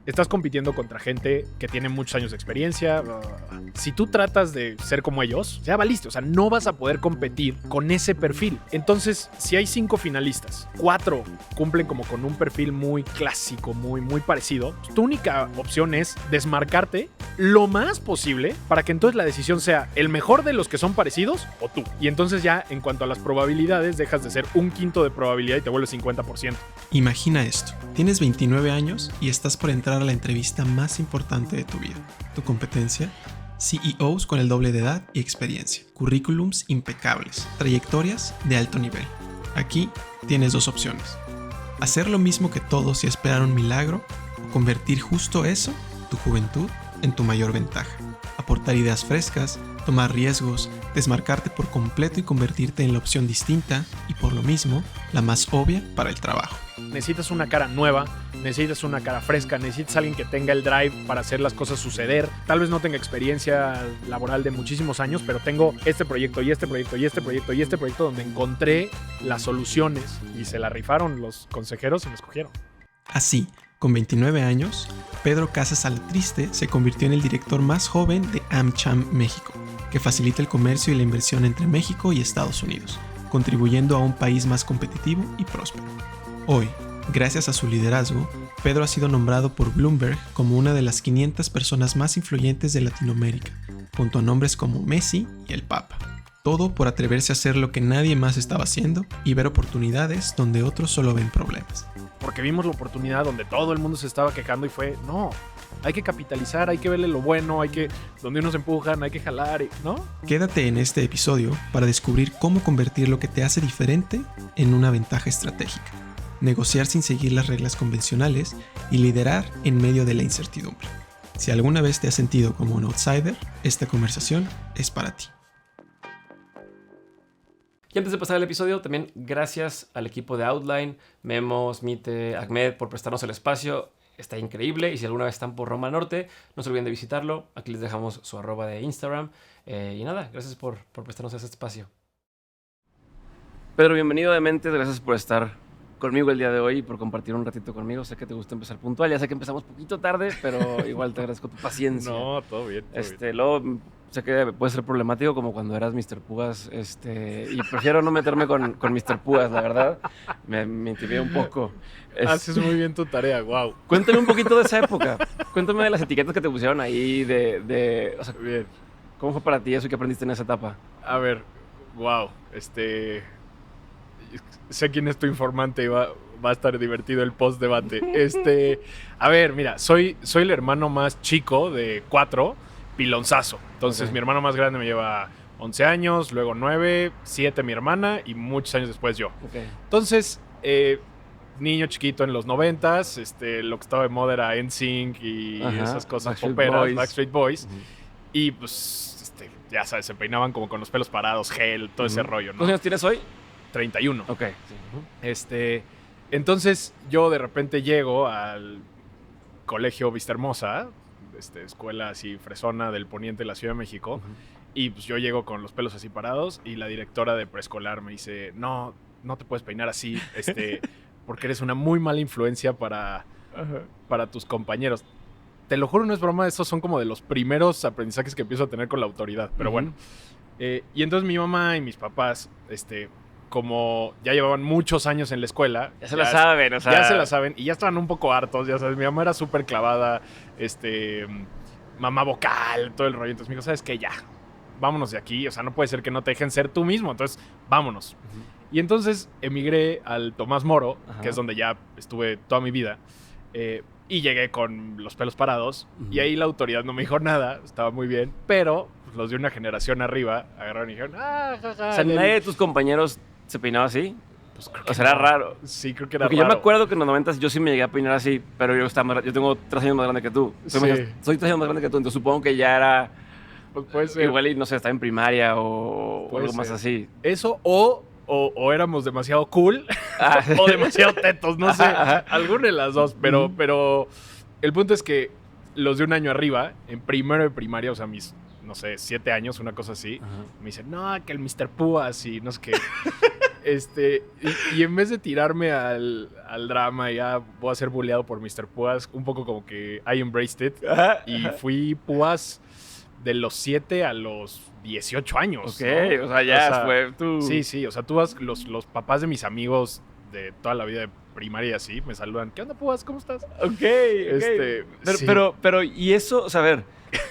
estás compitiendo contra gente que tiene muchos años de experiencia. Si tú tratas de ser como ellos, ya valiste. O sea, no vas a poder competir con ese perfil. Entonces, si hay 5 finalistas, 4 cumplen como con un perfil muy clásico, muy parecido, tu única opción es desmarcarte lo más posible para que entonces la decisión sea el mejor de los que son parecidos o tú. Y entonces ya, en cuanto a las probabilidades, dejas de ser 1/5 de probabilidad y te vuelves 50%. Imagina esto. Tienes 29 años y estás por entrar a la entrevista más importante de tu vida. Tu competencia: CEOs con el doble de edad y experiencia, currículums impecables, trayectorias de alto nivel. Aquí tienes 2 opciones: hacer lo mismo que todos y esperar un milagro, o convertir justo eso, tu juventud, en tu mayor ventaja. Aportar ideas frescas, tomar riesgos, desmarcarte por completo y convertirte en la opción distinta y por lo mismo, la más obvia para el trabajo. Necesitas una cara nueva, necesitas una cara fresca, necesitas alguien que tenga el drive para hacer las cosas suceder. Tal vez no tenga experiencia laboral de muchísimos años, pero tengo este proyecto y este proyecto y este proyecto y este proyecto donde encontré las soluciones y se la rifaron los consejeros y me escogieron. Así, con 29 años, Pedro Casas Alatriste se convirtió en el director más joven de AmCham México, que facilita el comercio y la inversión entre México y Estados Unidos, contribuyendo a un país más competitivo y próspero. Hoy, gracias a su liderazgo, Pedro ha sido nombrado por Bloomberg como una de las 500 personas más influyentes de Latinoamérica, junto a nombres como Messi y el Papa. Todo por atreverse a hacer lo que nadie más estaba haciendo y ver oportunidades donde otros solo ven problemas. Porque vimos la oportunidad donde todo el mundo se estaba quejando y fue, no, hay que capitalizar, hay que verle lo bueno, donde unos empujan, hay que jalar, ¿no? Quédate en este episodio para descubrir cómo convertir lo que te hace diferente en una ventaja estratégica, negociar sin seguir las reglas convencionales y liderar en medio de la incertidumbre. Si alguna vez te has sentido como un outsider, esta conversación es para ti. Y antes de pasar al episodio, también gracias al equipo de Outline, Memo, Smite, Ahmed, por prestarnos el espacio. Está increíble. Y si alguna vez están por Roma Norte, no se olviden de visitarlo. Aquí les dejamos su @ de Instagram. Y nada, gracias por prestarnos ese espacio. Pedro, bienvenido de Mentes. Gracias por estar conmigo el día de hoy y por compartir un ratito conmigo. Sé que te gusta empezar puntual. Ya sé que empezamos poquito tarde, pero igual te agradezco tu paciencia. No, todo bien. Luego sé que puede ser problemático como cuando eras Mr. Pugas, y prefiero no meterme con Mr. Pugas, la verdad. Me intimida un poco. Haces muy bien tu tarea, wow. Cuéntame un poquito de esa época. Cuéntame de las etiquetas que te pusieron ahí, o sea, Bien. ¿cómo fue para ti eso y qué aprendiste en esa etapa? A ver, wow, sé quién es tu informante y va a estar divertido el post-debate. A ver, mira, soy el hermano más chico de 4, pilonzazo. Entonces, mi hermano más grande me lleva 11 años, luego 9, 7 mi hermana y muchos años después yo. Okay. Entonces, niño chiquito en los 90s, lo que estaba de moda era NSYNC y esas cosas poperas, Backstreet Boys. Y pues, ya sabes, se peinaban como con los pelos parados, gel, todo ese rollo, ¿no? ¿Cuántos años tienes hoy? 31. Ok. Sí. Entonces yo de repente llego al colegio Vista Hermosa, escuela así fresona del poniente de la Ciudad de México, y pues yo llego con los pelos así parados y la directora de preescolar me dice, no te puedes peinar así, porque eres una muy mala influencia para tus compañeros. Te lo juro, no es broma, esos son como de los primeros aprendizajes que empiezo a tener con la autoridad, pero bueno. Y entonces mi mamá y mis papás, como ya llevaban muchos años en la escuela. Ya se la saben, o sea. Ya se la saben y ya estaban un poco hartos, ya sabes. Mi mamá era súper clavada, mamá vocal, todo el rollo. Entonces me dijo, ¿sabes qué? Ya, vámonos de aquí. O sea, no puede ser que no te dejen ser tú mismo. Entonces, vámonos. Y entonces emigré al Tomás Moro, que es donde ya estuve toda mi vida. Y llegué con los pelos parados. Y ahí la autoridad no me dijo nada. Estaba muy bien. Pero pues, los de una generación arriba agarraron y dijeron, O sea, nadie de tus compañeros se peinaba así. Pues creo que o sea, era raro. Sí, creo que era Porque raro. yo me acuerdo que en los 90s yo sí me llegué a peinar así, pero yo tengo 3 años más grande que tú. Sí. Soy 3 años más grande que tú, entonces supongo que ya era Pues puede ser. igual y no sé, estaba en primaria o algo más así. Eso o éramos demasiado cool o demasiado tetos, no sé. Alguna de las dos, pero el punto es que los de un año arriba, en primero de primaria, o sea, mis, no sé, 7 años, una cosa así, me dicen, no, que el Mr. Púas y no sé qué. Y en vez de tirarme al drama, ya voy a ser bulleado por Mr. Púas, un poco como que I embraced it. Y fui Púas de los 7 a los 18 años. Ok, ¿no? o sea, ya fue tú. Sí, o sea, tú vas, los papás de mis amigos de toda la vida de primaria y así me saludan. ¿Qué onda, Púas? ¿Cómo estás? Ok. Sí. Pero, y eso, o sea, a ver,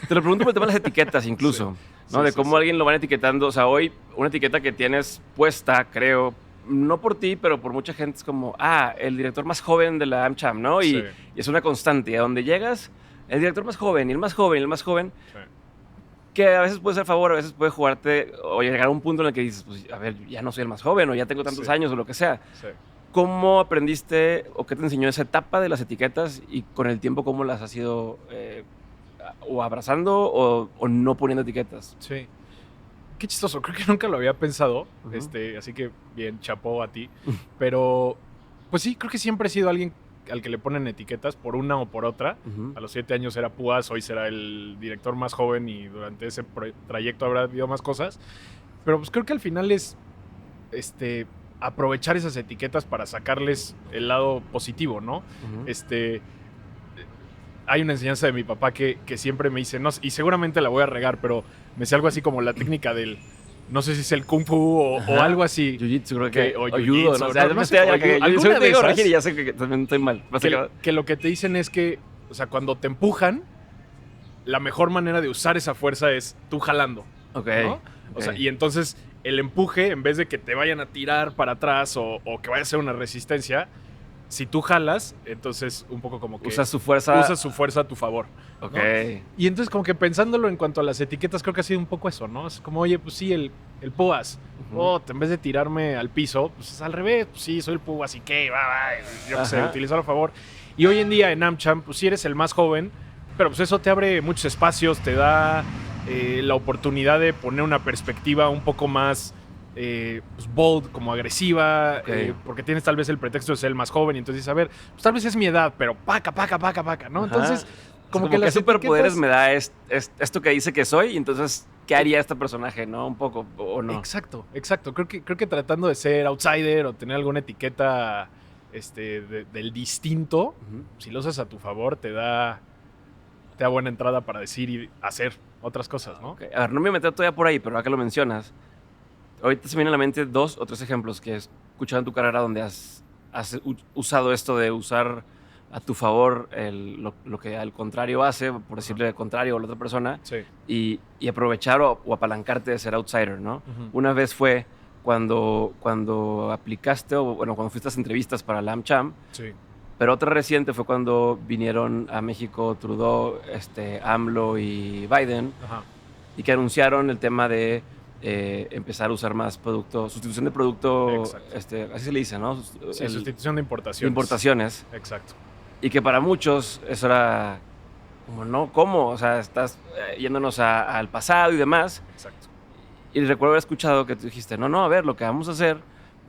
te lo pregunto por el tema de las etiquetas incluso, Sí. ¿no? Sí, De sí, cómo sí. alguien lo van etiquetando. O sea, hoy una etiqueta que tienes puesta, creo, no por ti, pero por mucha gente es como, el director más joven de la AmCham, ¿no? Y, Sí. y es una constante. Y a donde llegas, el director más joven, y el más joven, y el más joven, Sí. que a veces puede ser favor, a veces puede jugarte o llegar a un punto en el que dices, pues, a ver, ya no soy el más joven, o ya tengo tantos Sí. años, o lo que sea. Sí. ¿Cómo aprendiste o qué te enseñó esa etapa de las etiquetas y con el tiempo cómo las has ido o abrazando o no poniendo etiquetas? Sí. Qué chistoso, creo que nunca lo había pensado. Ujú. Así que bien, chapó a ti. Pero, pues sí, creo que siempre he sido alguien al que le ponen etiquetas por una o por otra. Ujú. A los 7 años era Púas, hoy será el director más joven y durante ese trayecto habrá habido más cosas. Pero pues creo que al final es aprovechar esas etiquetas para sacarles el lado positivo, ¿no? Ujú. Hay una enseñanza de mi papá que siempre me dice, no, y seguramente la voy a regar, pero me decía algo así como la técnica del, no sé si es el Kung Fu o Ajá. algo así. Jiu-Jitsu, creo Que- que. o O judo, jiu-jitsu, ¿no? O sea, no yo me sé, estoy o ya cagué. Yo alguna siempre de digo esas. corregir y ya sé que también estoy mal. Que lo que te dicen es que, o sea, cuando te empujan, la mejor manera de usar esa fuerza es tú jalando, Ok. ¿no? O sea, ok. y entonces el empuje, en vez de que te vayan a tirar para atrás o que vaya a ser una resistencia, si tú jalas, entonces un poco como que Usas su fuerza. usas su fuerza a tu favor. Ok. ¿no? Y entonces como que pensándolo en cuanto a las etiquetas, creo que ha sido un poco eso, ¿no? Es como, oye, pues sí, el Púas. Ujú. En vez de tirarme al piso, pues es al revés. Pues sí, soy el Púas y qué, yo qué sé, Ajá. utilizarlo a favor. Y hoy en día en AmCham, pues sí eres el más joven, pero pues eso te abre muchos espacios, te da la oportunidad de poner una perspectiva un poco más pues bold, como agresiva, Ok. porque tienes tal vez el pretexto de ser el más joven y entonces dices, a ver, pues tal vez es mi edad, pero paca, ¿no? Ajá. Entonces, como que qué las superpoderes etiquetas- me da esto que dice que soy, y entonces, ¿qué haría este personaje, no? Un poco, o no. Exacto. Creo que tratando de ser outsider o tener alguna etiqueta del distinto, Ujú. si lo usas a tu favor, te da buena entrada para decir y hacer otras cosas, ¿no? Ok. A ver, no me voy a meter todavía por ahí, pero ahora que lo mencionas, ahorita se me vienen a la mente 2 o 3 ejemplos que he escuchado en tu carrera donde has usado esto de usar a tu favor lo que al contrario hace, por decirle al contrario a la otra persona, Sí. y aprovechar o apalancarte de ser outsider, ¿no? Una vez fue cuando aplicaste, o bueno, cuando fuiste a las entrevistas para la AmCham, Sí. pero otra reciente fue cuando vinieron a México Trudeau, AMLO y Biden, Ajá. y que anunciaron el tema de empezar a usar más sustitución de producto, Exacto. así se le dice, ¿no? Sí, sustitución de importaciones. Importaciones. Exacto. Y que para muchos eso era como, ¿no? ¿Cómo? O sea, estás yéndonos al pasado y demás. Exacto. Y recuerdo haber escuchado que tú dijiste, no, a ver, lo que vamos a hacer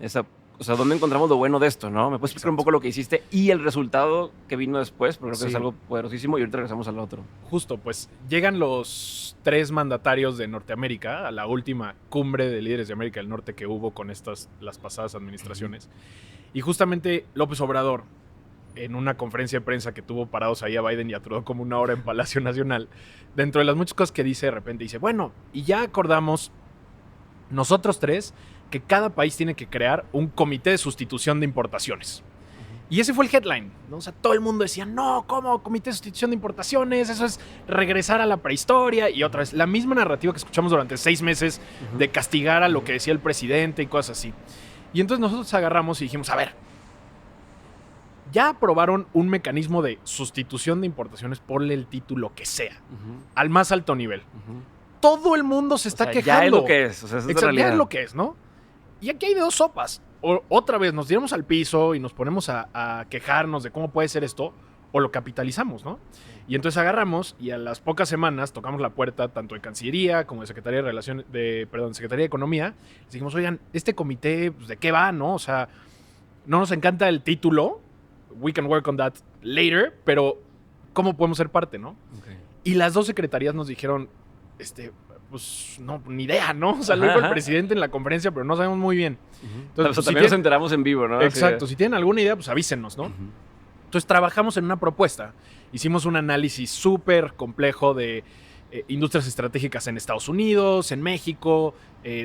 es, o sea, ¿dónde encontramos lo bueno de esto, no? ¿Me puedes explicar un Exacto. poco lo que hiciste y el resultado que vino después? Porque creo que Sí. es algo poderosísimo y ahorita regresamos al otro. Justo, pues llegan los 3 mandatarios de Norteamérica a la última cumbre de líderes de América del Norte que hubo con las pasadas administraciones. Y justamente López Obrador, en una conferencia de prensa que tuvo parados ahí a Biden y a Trudeau como una hora en Palacio Nacional, dentro de las muchas cosas que dice de repente, dice, bueno, y ya acordamos nosotros 3 que cada país tiene que crear un comité de sustitución de importaciones. Y ese fue el headline, ¿no? O sea, todo el mundo decía, no, ¿cómo? Comité de sustitución de importaciones, eso es regresar a la prehistoria. Y otra vez, la misma narrativa que escuchamos durante 6 meses de castigar a lo que decía el presidente y cosas así. Y entonces nosotros agarramos y dijimos, a ver, ya aprobaron un mecanismo de sustitución de importaciones, ponle el título que sea, al más alto nivel. Todo el mundo se está O sea, quejando. ya es lo que es, o sea, esa es la Exacto, ya realidad. es lo que es, ¿no? Y aquí hay de 2 sopas. O, otra vez nos tiramos al piso y nos ponemos a quejarnos de cómo puede ser esto, o lo capitalizamos, ¿no? Y entonces agarramos y a las pocas semanas tocamos la puerta tanto de Cancillería como de Secretaría Secretaría de Economía. Y dijimos, oigan, este comité, pues, ¿de qué va, no? O sea, no nos encanta el título, we can work on that later, pero ¿cómo podemos ser parte, no? Ok. Y las 2 secretarías nos dijeron, pues no, ni idea, ¿no? O sea, lo dijo el presidente en la conferencia, pero no sabemos muy bien. Entonces, pues, también nos enteramos en vivo, ¿no? Exacto, si tienen alguna idea, pues avísenos, ¿no? Entonces trabajamos en una propuesta, hicimos un análisis súper complejo de industrias estratégicas en Estados Unidos, en México,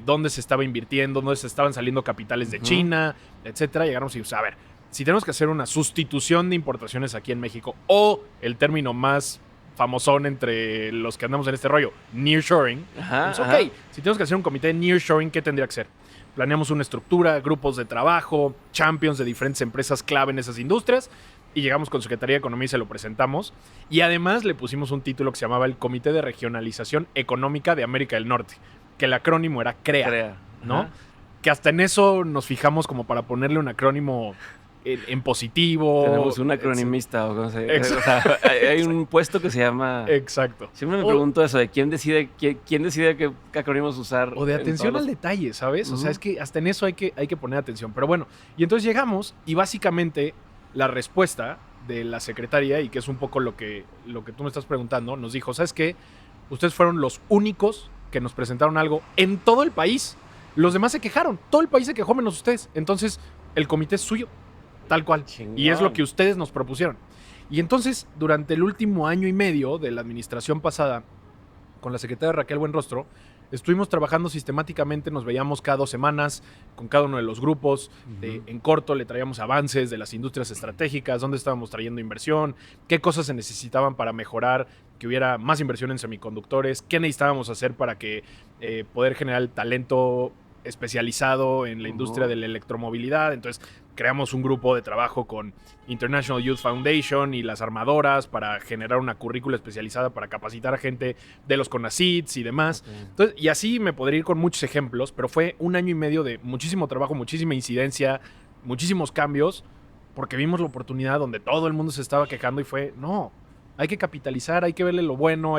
dónde se estaba invirtiendo, dónde se estaban saliendo capitales de China, etcétera. Llegamos y, a ver, si tenemos que hacer una sustitución de importaciones aquí en México, o el término más famosón entre los que andamos en este rollo, nearshoring, pues ok, si tenemos que hacer un comité de nearshoring, ¿qué tendría que ser? Planeamos una estructura, grupos de trabajo, champions de diferentes empresas clave en esas industrias, y llegamos con Secretaría de Economía y se lo presentamos. Y además le pusimos un título que se llamaba el Comité de Regionalización Económica de América del Norte, que el acrónimo era CREA, ¿no? Que hasta en eso nos fijamos como para ponerle un acrónimo en positivo. Tenemos un acronimista o cómo se dice. O sea, hay un puesto que se llama... Exacto. Siempre me pregunto eso, de quién decide qué acrónimos usar. O de atención al detalle, ¿sabes? O sea, es que hasta en eso hay que poner atención. Pero bueno, y entonces llegamos y básicamente la respuesta de la secretaria, y que es un poco lo que tú me estás preguntando, nos dijo, ¿sabes qué? Ustedes fueron los únicos que nos presentaron algo en todo el país. Los demás se quejaron. Todo el país se quejó menos ustedes. Entonces, el comité es suyo. Tal cual. Chingón. Y es lo que ustedes nos propusieron. Y entonces, durante el último año y medio de la administración pasada, con la secretaria Raquel Buenrostro, estuvimos trabajando sistemáticamente, nos veíamos cada 2 semanas con cada uno de los grupos. En corto le traíamos avances de las industrias estratégicas, dónde estábamos trayendo inversión, qué cosas se necesitaban para mejorar, que hubiera más inversión en semiconductores, qué necesitábamos hacer para que poder generar el talento especializado en la industria de la electromovilidad. Entonces creamos un grupo de trabajo con International Youth Foundation y las armadoras para generar una currícula especializada para capacitar a gente de los CONACYTs y demás. Entonces, y así me podría ir con muchos ejemplos, pero fue un año y medio de muchísimo trabajo, muchísima incidencia, muchísimos cambios, porque vimos la oportunidad donde todo el mundo se estaba quejando y fue, no, hay que capitalizar, hay que verle lo bueno,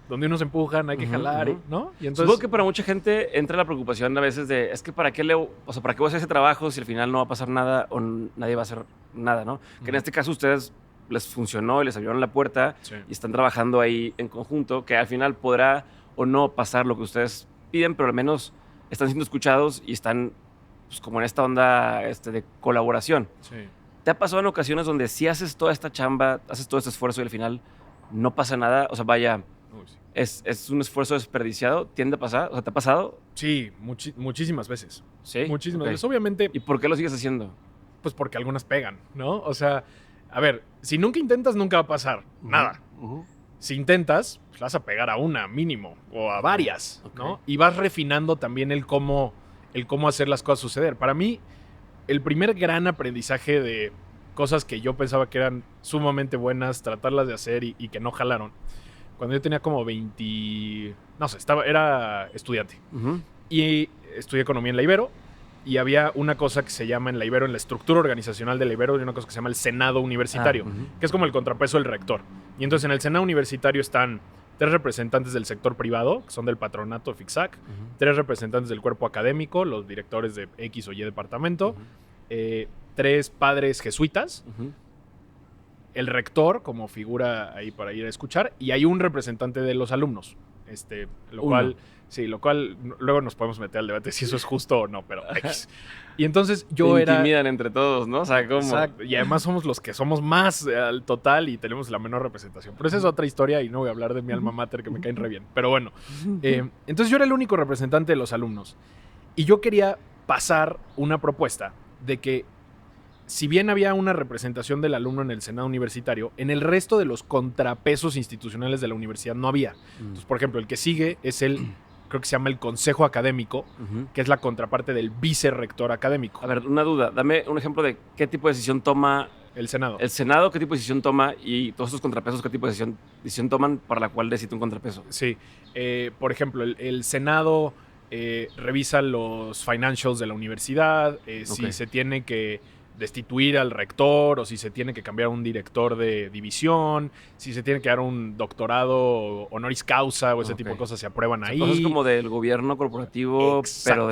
donde unos empujan, hay que jalar, ¿no? Y entonces, supongo que para mucha gente entra la preocupación a veces de, es que ¿para qué voy a hacer ese trabajo si al final no va a pasar nada o nadie va a hacer nada, ¿no? Que en este caso ustedes les funcionó y les abrieron la puerta y están trabajando ahí en conjunto, que al final podrá o no pasar lo que ustedes piden, pero al menos están siendo escuchados y están pues, como en esta onda de colaboración. Sí. ¿Te ha pasado en ocasiones donde sí haces toda esta chamba, haces todo este esfuerzo y al final no pasa nada? O sea, vaya, es un esfuerzo desperdiciado. ¿Tiende a pasar? O sea, ¿te ha pasado? Sí, muchísimas veces. Sí. Muchísimas veces. Obviamente. ¿Y por qué lo sigues haciendo? Pues porque algunas pegan, ¿no? O sea, a ver, si nunca intentas, nunca va a pasar nada. Si intentas, pues vas a pegar a una mínimo o a varias, ¿no? Y vas refinando también el cómo hacer las cosas suceder. Para mí, el primer gran aprendizaje de cosas que yo pensaba que eran sumamente buenas, tratarlas de hacer y que no jalaron. Cuando yo tenía como 20... No sé, era estudiante. Y estudié economía en la Ibero. Y había una cosa que se llama en la Ibero, en la estructura organizacional de la Ibero, hay una cosa que se llama el Senado Universitario, que es como el contrapeso del rector. Y entonces en el Senado Universitario están 3 representantes del sector privado, que son del patronato FICSAC, 3 representantes del cuerpo académico, los directores de X o Y departamento, 3 padres jesuitas, el rector como figura ahí para ir a escuchar, y hay un representante de los alumnos, lo cual luego nos podemos meter al debate si eso es justo o no, pero X. Y entonces yo Se intimidan entre todos, ¿no? O sea, ¿cómo? Exacto. Y además somos los que somos más al total y tenemos la menor representación. Pero esa es otra historia y no voy a hablar de mi alma mater, que me caen re bien. Pero bueno, entonces yo era el único representante de los alumnos. Y yo quería pasar una propuesta de que, si bien había una representación del alumno en el Senado Universitario, en el resto de los contrapesos institucionales de la universidad no había. Entonces, por ejemplo, el que sigue es creo que se llama el Consejo Académico, que es la contraparte del vicerrector académico. A ver, una duda. Dame un ejemplo de qué tipo de decisión toma el Senado. El Senado, ¿qué tipo de decisión toma? Y todos estos contrapesos, ¿qué tipo de decisión toman para la cual decide un contrapeso? Sí. Por ejemplo, el Senado revisa los financials de la universidad, si se tiene que destituir al rector o si se tiene que cambiar un director de división, si se tiene que dar un doctorado honoris causa o ese tipo de cosas se aprueban ahí. Cosas como del gobierno corporativo, pero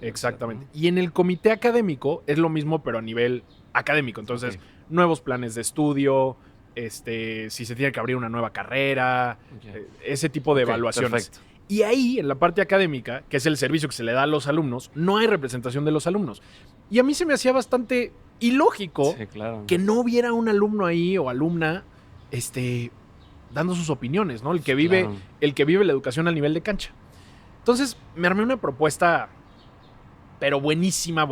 Exactamente. Y en el comité académico es lo mismo, pero a nivel académico. Entonces, nuevos planes de estudio, si se tiene que abrir una nueva carrera, ese tipo de evaluaciones. Perfecto. Y ahí, en la parte académica, que es el servicio que se le da a los alumnos, no hay representación de los alumnos. Y a mí se me hacía bastante ilógico Sí, claro. que no hubiera un alumno ahí o alumna dando sus opiniones, ¿no? El que vive la educación al nivel de cancha. Entonces, me armé una propuesta, pero buenísima,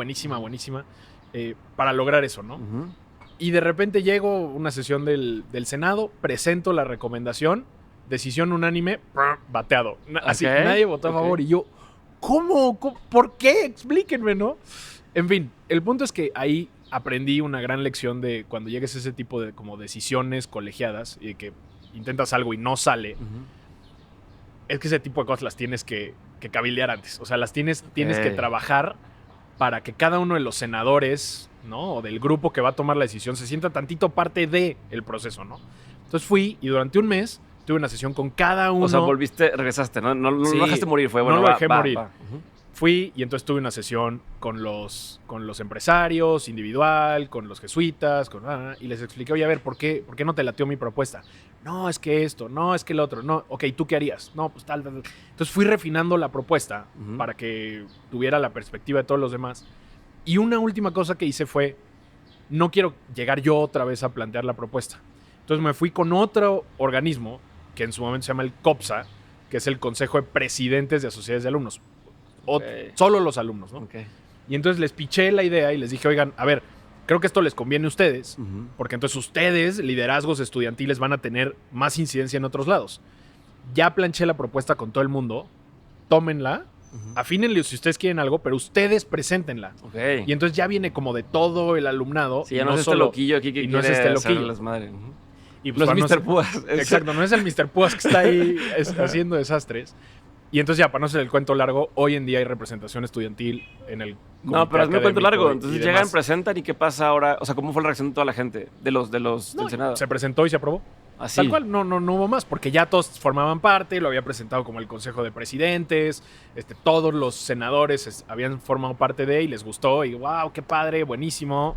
para lograr eso, ¿no? Ujú. Y de repente llego a una sesión del Senado, presento la recomendación, decisión unánime, bateado. Así, Ok, nadie votó a favor. Y yo, ¿cómo? ¿Por qué? Explíquenme, ¿no? En fin, el punto es que ahí aprendí una gran lección de cuando llegues a ese tipo de como decisiones colegiadas y que intentas algo y no sale, Ujú. es que ese tipo de cosas las tienes que cabildear antes. O sea, las tienes que trabajar para que cada uno de los senadores, ¿no? O del grupo que va a tomar la decisión se sienta tantito parte del proceso, ¿no? Entonces fui y durante un mes tuve una sesión con cada uno. O sea, regresaste, ¿no? No Sí, lo dejaste morir, fue no bueno. lo dejé morir. Ujú. Fui y entonces tuve una sesión con los empresarios, individual, con los jesuitas, y les expliqué, oye, a ver, ¿por qué no te latió mi propuesta? No, es que esto, no, es que el otro, no, ok, ¿tú qué harías? No, pues tal. Entonces fui refinando la propuesta Ujú. para que tuviera la perspectiva de todos los demás. Y una última cosa que hice fue, no quiero llegar yo otra vez a plantear la propuesta. Entonces me fui con otro organismo, que en su momento se llama el COPSA, que es el Consejo de Presidentes de Sociedades de Alumnos. Ok. Solo los alumnos, ¿no? Ok. Y entonces les piché la idea y les dije, oigan, a ver, creo que esto les conviene a ustedes, Ujú. porque entonces ustedes, liderazgos estudiantiles, van a tener más incidencia en otros lados. Ya planché la propuesta con todo el mundo, tómenla, Ujú. afínenle si ustedes quieren algo, pero ustedes preséntenla. Ok. Y entonces ya viene como de todo el alumnado. Sí, ya y no es este solo- loquillo aquí que y no es quiere este hacerle loquillo. las madres. Ujú. y No es para Mr. Púas. Exacto, no es el Mr. Púas que está ahí haciendo desastres. Y entonces ya, para no hacer el cuento largo, hoy en día hay representación estudiantil en el No, comité pero hazme un cuento académico largo. y Entonces demás. llegan, presentan y ¿qué pasa ahora? O sea, ¿cómo fue la reacción de toda la gente? De los No, del Senado. se presentó y se aprobó. Así. Tal cual, no hubo más, porque ya todos formaban parte, lo había presentado como el Consejo de Presidentes, todos los senadores habían formado parte de y les gustó, y wow, qué padre, buenísimo.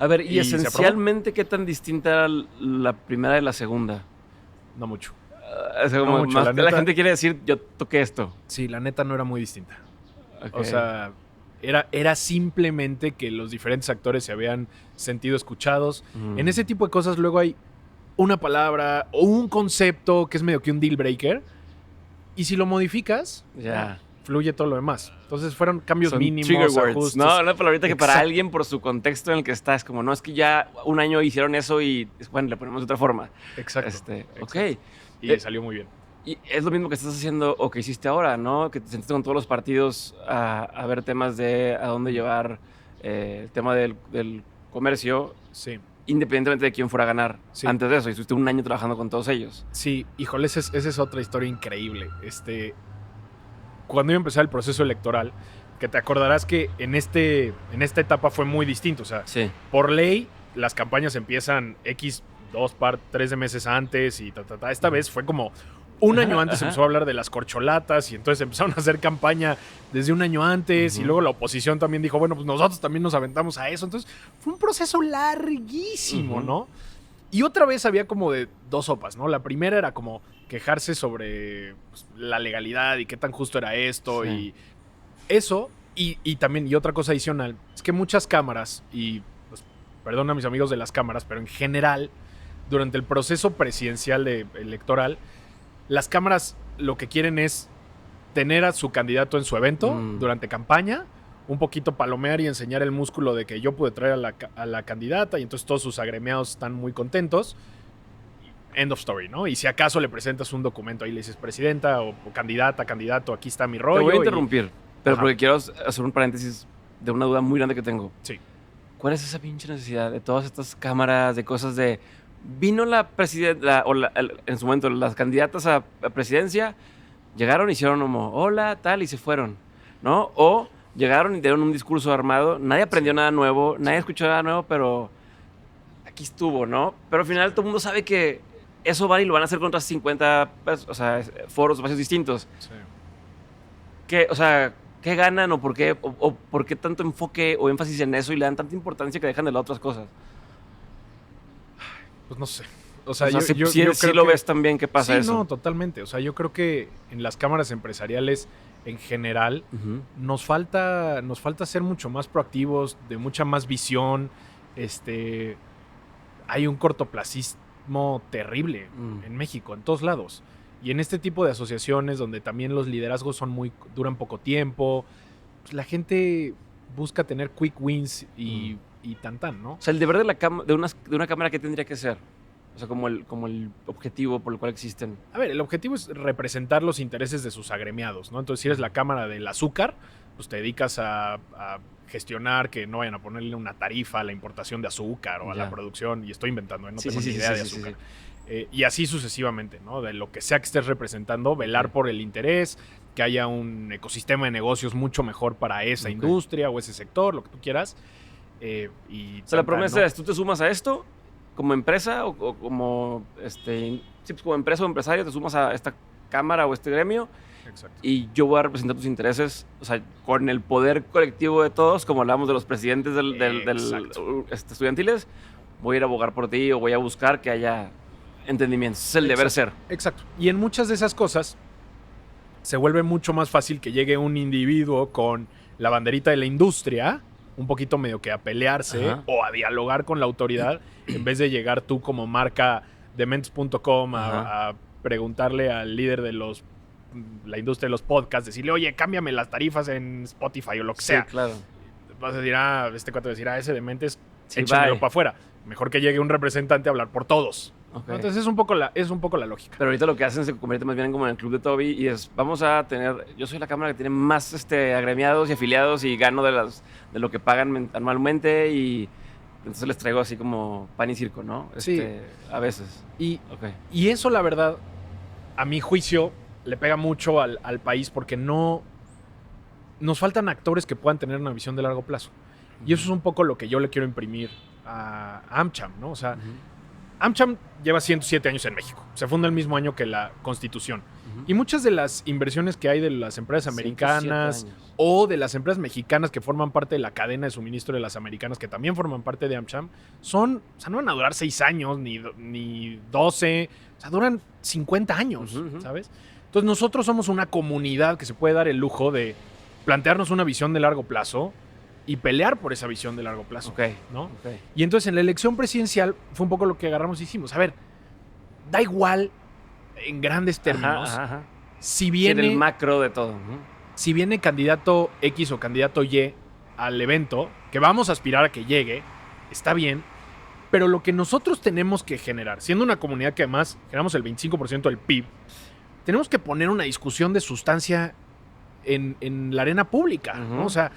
A ver, y Y se esencialmente, ¿qué tan distinta era la primera de la segunda? No mucho. O sea, como No mucho, más la que la neta. gente quiere decir, yo toqué esto. Sí, la neta no era muy distinta. Ok. O sea, era simplemente que los diferentes actores se habían sentido escuchados. Mm. En ese tipo de cosas luego hay una palabra o un concepto que es medio que un deal breaker, y si lo modificas, Ya. fluye todo lo demás. Entonces fueron cambios Son mínimos, trigger words. ajustes. No, una palabrita que para Exacto. alguien, por su contexto en el que está, es como, no, es que ya un año hicieron eso y, bueno, le ponemos de otra forma. Exacto. Ok. exacto. Y salió muy bien. Y es lo mismo que estás haciendo o que hiciste ahora, ¿no? Que te sentaste con todos los partidos a ver temas de a dónde llevar el tema del comercio, Sí. independientemente de quién fuera a ganar. Sí. Antes de eso, y estuviste un año trabajando con todos ellos. Sí, híjole, esa es otra historia increíble. Cuando yo empecé el proceso electoral, que te acordarás que en esta etapa fue muy distinto. O sea, Sí. por ley, las campañas empiezan 3 de meses antes y ta. Esta vez fue como un año antes ajá. empezó a hablar de las corcholatas y entonces empezaron a hacer campaña desde un año antes y Ujú. luego la oposición también dijo, bueno, pues nosotros también nos aventamos a eso. Entonces fue un proceso larguísimo, Ujú. ¿no? Y otra vez había como de dos sopas, ¿no? La primera era como quejarse sobre pues, la legalidad y qué tan justo era esto Sí. y eso. Y también, y otra cosa adicional, es que muchas cámaras, y pues, perdón a mis amigos de las cámaras, pero en general, durante el proceso presidencial electoral, las cámaras lo que quieren es tener a su candidato en su evento durante campaña, un poquito palomear y enseñar el músculo de que yo pude traer a la candidata y entonces todos sus agremiados están muy contentos. End of story, ¿no? Y si acaso le presentas un documento ahí, le dices presidenta o candidata, candidato, aquí está mi rollo. Te voy a y- interrumpir, pero Ajá. porque quiero hacer un paréntesis de una duda muy grande que tengo. Sí. ¿Cuál es esa pinche necesidad de todas estas cámaras, de cosas de... Vino la presidenta, en su momento, las candidatas a presidencia, llegaron, hicieron como, hola, tal, y se fueron, ¿no? O llegaron y dieron un discurso armado, nadie aprendió nada nuevo, nadie escuchó nada nuevo, pero aquí estuvo, ¿no? Pero al final todo el mundo sabe que eso vale y lo van a hacer con otras 50 foros, espacios distintos. Sí. O sea, ¿qué ganan o por qué tanto enfoque o énfasis en eso y le dan tanta importancia que dejan de lado otras cosas? Pues no sé. O sea, sí yo creo lo que- ves también que pasa sí, eso. no, totalmente. O sea, yo creo que en las cámaras empresariales en general Ujú. nos falta ser mucho más proactivos, de mucha más visión. Hay un cortoplacismo terrible en México, en todos lados. Y en este tipo de asociaciones donde también los liderazgos duran poco tiempo, pues la gente busca tener quick wins y tan, ¿no? O sea, el deber de una cámara, ¿qué tendría que ser? O sea, como el objetivo por el cual existen. A ver, el objetivo es representar los intereses de sus agremiados, ¿no? Entonces, si eres la cámara del azúcar, pues te dedicas a gestionar que no vayan a ponerle una tarifa a la importación de azúcar o a la Ya. producción, y estoy inventando, no Sí, tengo sí, ni sí, idea sí, de sí, azúcar. Y así sucesivamente, ¿no? De lo que sea que estés representando, velar por el interés, que haya un ecosistema de negocios mucho mejor para esa Ok. industria o ese sector, lo que tú quieras. O sea, la promesa ¿no? es, tú te sumas a esto como empresa o como, sí, pues como empresa o empresario, te sumas a esta cámara o este gremio Exacto. y yo voy a representar tus intereses, o sea, con el poder colectivo de todos, como hablamos de los presidentes Exacto. estudiantiles, voy a ir a abogar por ti o voy a buscar que haya entendimiento. Es el deber ser. Exacto. Y en muchas de esas cosas se vuelve mucho más fácil que llegue un individuo con la banderita de la industria, un poquito medio que a pelearse Ajá. o a dialogar con la autoridad, en vez de llegar tú como marca Dementes.com a preguntarle al líder de la industria de los podcasts, decirle, oye, cámbiame las tarifas en Spotify o lo que sea. Sí, claro. Vas a decir, este cuate va a decir, ese Dementes, Sí, échamelo bye. para afuera. Mejor que llegue un representante a hablar por todos. Ok. ¿No? Entonces es un poco la lógica. Pero ahorita lo que hacen se convierte más bien como en el club de Toby y es, vamos a tener, yo soy la cámara que tiene más agremiados y afiliados y gano de lo que pagan anualmente y entonces les traigo así como pan y circo, ¿no? Sí. A veces. Y Ok. Y eso, la verdad, a mi juicio, le pega mucho al país porque no. Nos faltan actores que puedan tener una visión de largo plazo. Y eso es un poco lo que yo le quiero imprimir a AmCham, ¿no? O sea, Ujú. AmCham lleva 107 años en México. Se funda el mismo año que la Constitución. Ujú. Y muchas de las inversiones que hay de las empresas 107 americanas años. o de las empresas mexicanas que forman parte de la cadena de suministro de las americanas, que también forman parte de AmCham, no van a durar 6 años ni 12, o sea, duran 50 años, Ujú, ujú. ¿sabes? Entonces nosotros somos una comunidad que se puede dar el lujo de plantearnos una visión de largo plazo y pelear por esa visión de largo plazo, Ok. ¿no? Ok. Y entonces en la elección presidencial fue un poco lo que agarramos y hicimos. A ver, da igual en grandes términos Ajá, ajá. si Sí, en viene el macro de todo. Ujú. si viene candidato X o candidato Y al evento, que vamos a aspirar a que llegue, está bien, pero lo que nosotros tenemos que generar, siendo una comunidad que además generamos el 25% del PIB, tenemos que poner una discusión de sustancia en la arena pública, ¿no? Ujú. O sea,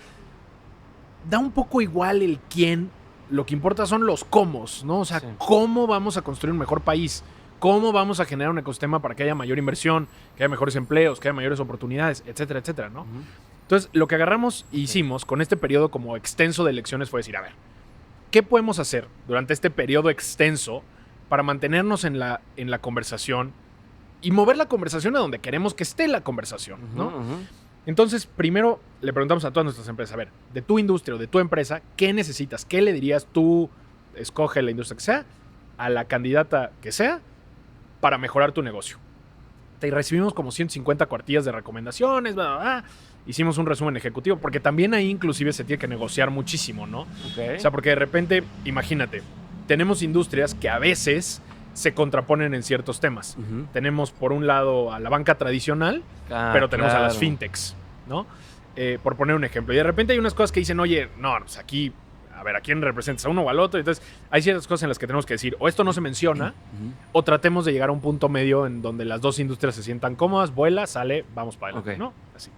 da un poco igual el quién, lo que importa son los cómo, ¿no? O sea, Sí. cómo vamos a construir un mejor país, cómo vamos a generar un ecosistema para que haya mayor inversión, que haya mejores empleos, que haya mayores oportunidades, etcétera, etcétera, ¿no? Ujú. Entonces, lo que agarramos e hicimos con este periodo como extenso de elecciones fue decir, a ver, ¿qué podemos hacer durante este periodo extenso para mantenernos en la conversación y mover la conversación a donde queremos que esté la conversación, ¿no? Ujú, ujú. Entonces, primero le preguntamos a todas nuestras empresas, a ver, de tu industria o de tu empresa, ¿qué necesitas? ¿Qué le dirías tú, escoge la industria que sea, a la candidata que sea, para mejorar tu negocio? Te recibimos como 150 cuartillas de recomendaciones, bla, bla, bla. Hicimos un resumen ejecutivo, porque también ahí inclusive se tiene que negociar muchísimo, ¿no? Ok. O sea, porque de repente, imagínate, tenemos industrias que a veces se contraponen en ciertos temas. Ujú. Tenemos por un lado a la banca tradicional, Ah, pero tenemos a las claro. fintechs, ¿no? Por poner un ejemplo. Y de repente hay unas cosas que dicen, oye, no, pues aquí, a ver, ¿a quién representas? ¿A uno o al otro? Entonces, hay ciertas cosas en las que tenemos que decir, o esto no se menciona, Ujú. o tratemos de llegar a un punto medio en donde las dos industrias se sientan cómodas, vuela, sale, vamos para adelante, Ok. ¿no? Así.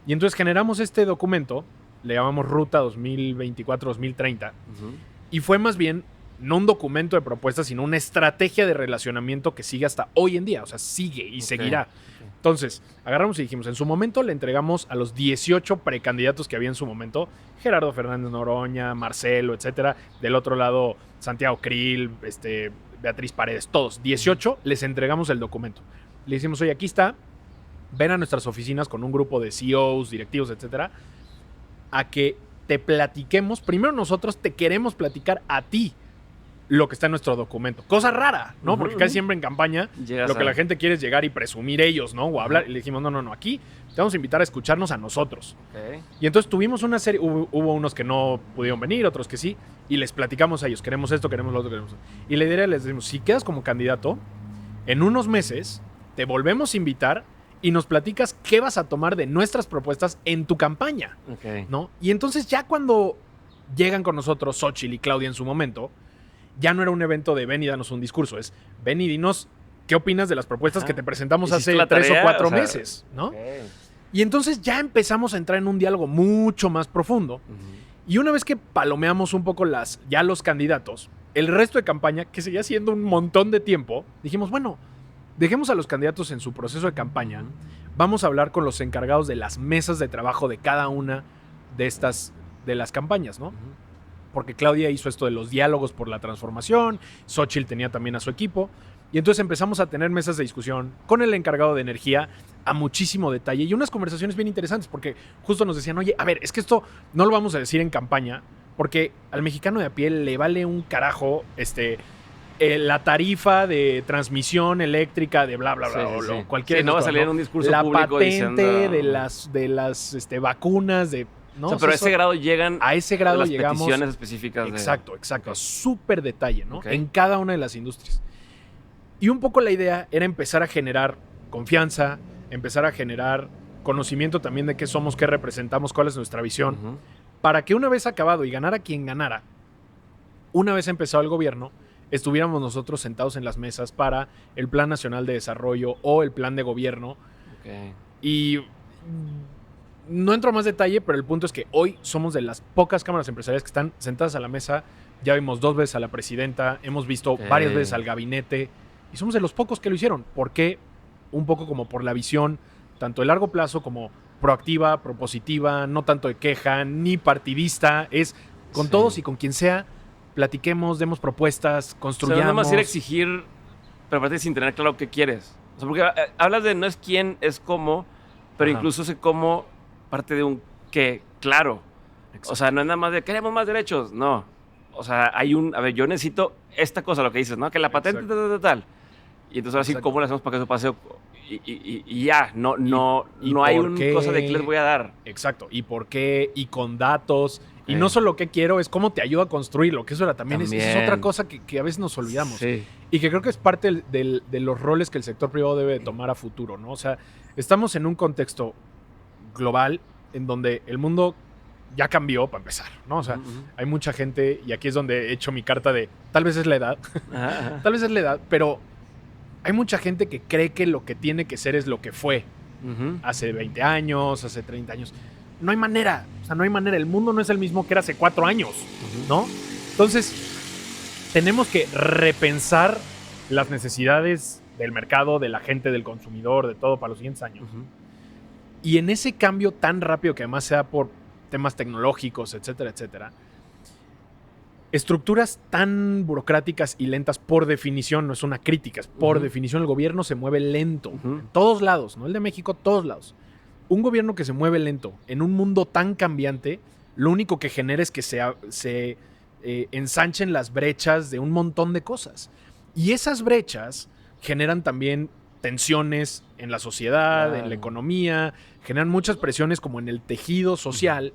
Y entonces generamos este documento, le llamamos Ruta 2024-2030, Ujú. y fue más bien no un documento de propuestas, sino una estrategia de relacionamiento que sigue hasta hoy en día, o sea, sigue y Ok. seguirá. Entonces, agarramos y dijimos, en su momento le entregamos a los 18 precandidatos que había en su momento, Gerardo Fernández Noroña, Marcelo, etcétera, del otro lado Santiago Krill, Beatriz Paredes, todos, 18, les entregamos el documento. Le dijimos, oye, aquí está, ven a nuestras oficinas con un grupo de CEOs, directivos, etcétera, a que te platiquemos, primero nosotros te queremos platicar a ti, lo que está en nuestro documento. Cosa rara, ¿no? Porque casi siempre en campaña Llegas lo que a- la gente quiere es llegar y presumir ellos, ¿no? O hablar. Y le dijimos, no, aquí te vamos a invitar a escucharnos a nosotros. Ok. Y entonces tuvimos una serie, hubo unos que no pudieron venir, otros que sí, y les platicamos a ellos, queremos esto, queremos lo otro, queremos esto. Y la idea les decimos, si quedas como candidato, en unos meses te volvemos a invitar y nos platicas qué vas a tomar de nuestras propuestas en tu campaña, Ok. ¿no? Y entonces ya cuando llegan con nosotros Xóchitl y Claudia en su momento, ya no era un evento de ven y danos un discurso, es ven y dinos qué opinas de las propuestas Ajá. que te presentamos ¿Hiciste hace la 3 o tarea? 4 O sea, meses, ¿no? Ok. Y entonces ya empezamos a entrar en un diálogo mucho más profundo. Ujú. Y una vez que palomeamos un poco ya los candidatos, el resto de campaña, que seguía siendo un montón de tiempo, dijimos, bueno, dejemos a los candidatos en su proceso de campaña. Vamos a hablar con los encargados de las mesas de trabajo de cada una de las campañas, ¿no? Ujú. Porque Claudia hizo esto de los diálogos por la transformación, Xóchitl tenía también a su equipo, y entonces empezamos a tener mesas de discusión con el encargado de energía a muchísimo detalle y unas conversaciones bien interesantes, porque justo nos decían, oye, a ver, es que esto no lo vamos a decir en campaña, porque al mexicano de a pie le vale un carajo la tarifa de transmisión eléctrica de bla, bla, bla, Sí, o sí, lo- sí. cualquier Sí, no va a cosa, salir en un discurso la público patente diciendo- de las vacunas, de... ¿no? O sea, O pero a sea, ese grado llegan a ese grado las llegamos. peticiones específicas. Exacto. Ok. Súper detalle, ¿no? Ok. En cada una de las industrias. Y un poco la idea era empezar a generar confianza, empezar a generar conocimiento también de qué somos, qué representamos, cuál es nuestra visión, Ujú. para que una vez acabado y ganara quien ganara, una vez empezado el gobierno, estuviéramos nosotros sentados en las mesas para el Plan Nacional de Desarrollo o el Plan de Gobierno. Ok. Y no entro a más detalle, pero el punto es que hoy somos de las pocas cámaras empresariales que están sentadas a la mesa. Ya vimos 2 veces a la presidenta, hemos visto Ok. varias veces al gabinete y somos de los pocos que lo hicieron. ¿Por qué? Un poco como por la visión, tanto de largo plazo como proactiva, propositiva, no tanto de queja, ni partidista. Es con Sí. todos y con quien sea, platiquemos, demos propuestas, O sea, construyamos. nada más ir a exigir, pero aparte sin tener claro qué quieres. O sea, porque hablas de no es quién, es cómo, pero Ajá. incluso ese cómo parte de un qué, claro. O sea, no es nada más de queremos más derechos, no. O sea, hay a ver, yo necesito esta cosa, lo que dices, ¿no? Que la patente, Exacto. tal. Y entonces ahora sí, Exacto. ¿cómo le hacemos para que eso pase? Y ya, no y hay por una qué. cosa de qué les voy a dar. Exacto. ¿Y por qué? Y con datos. Y Ok. no solo qué quiero, es cómo te ayuda a construirlo. Que eso era también. Esa es También. otra cosa que a veces nos olvidamos. Sí. Y que creo que es parte de los roles que el sector privado debe de tomar a futuro, ¿no? O sea, estamos en un contexto global en donde el mundo ya cambió para empezar, ¿no? O sea, Ujú, ujú. hay mucha gente, y aquí es donde he hecho mi carta de, tal vez es la edad, Ajá, ajá. tal vez es la edad, pero hay mucha gente que cree que lo que tiene que ser es lo que fue Ujú. hace 20 años, hace 30 años. No hay manera, o sea, no hay manera. El mundo no es el mismo que era hace 4 años, ¿no? Entonces, tenemos que repensar las necesidades del mercado, de la gente, del consumidor, de todo para los siguientes años. Ujú. Y en ese cambio tan rápido, que además sea por temas tecnológicos, etcétera, etcétera, estructuras tan burocráticas y lentas por definición, no es una crítica, es por Ujú. definición el gobierno se mueve lento. Ujú. En todos lados, no el de México, todos lados. Un gobierno que se mueve lento en un mundo tan cambiante, lo único que genera es que se ensanchen las brechas de un montón de cosas. Y esas brechas generan también tensiones en la sociedad, Claro. en la economía, generan muchas presiones como en el tejido social.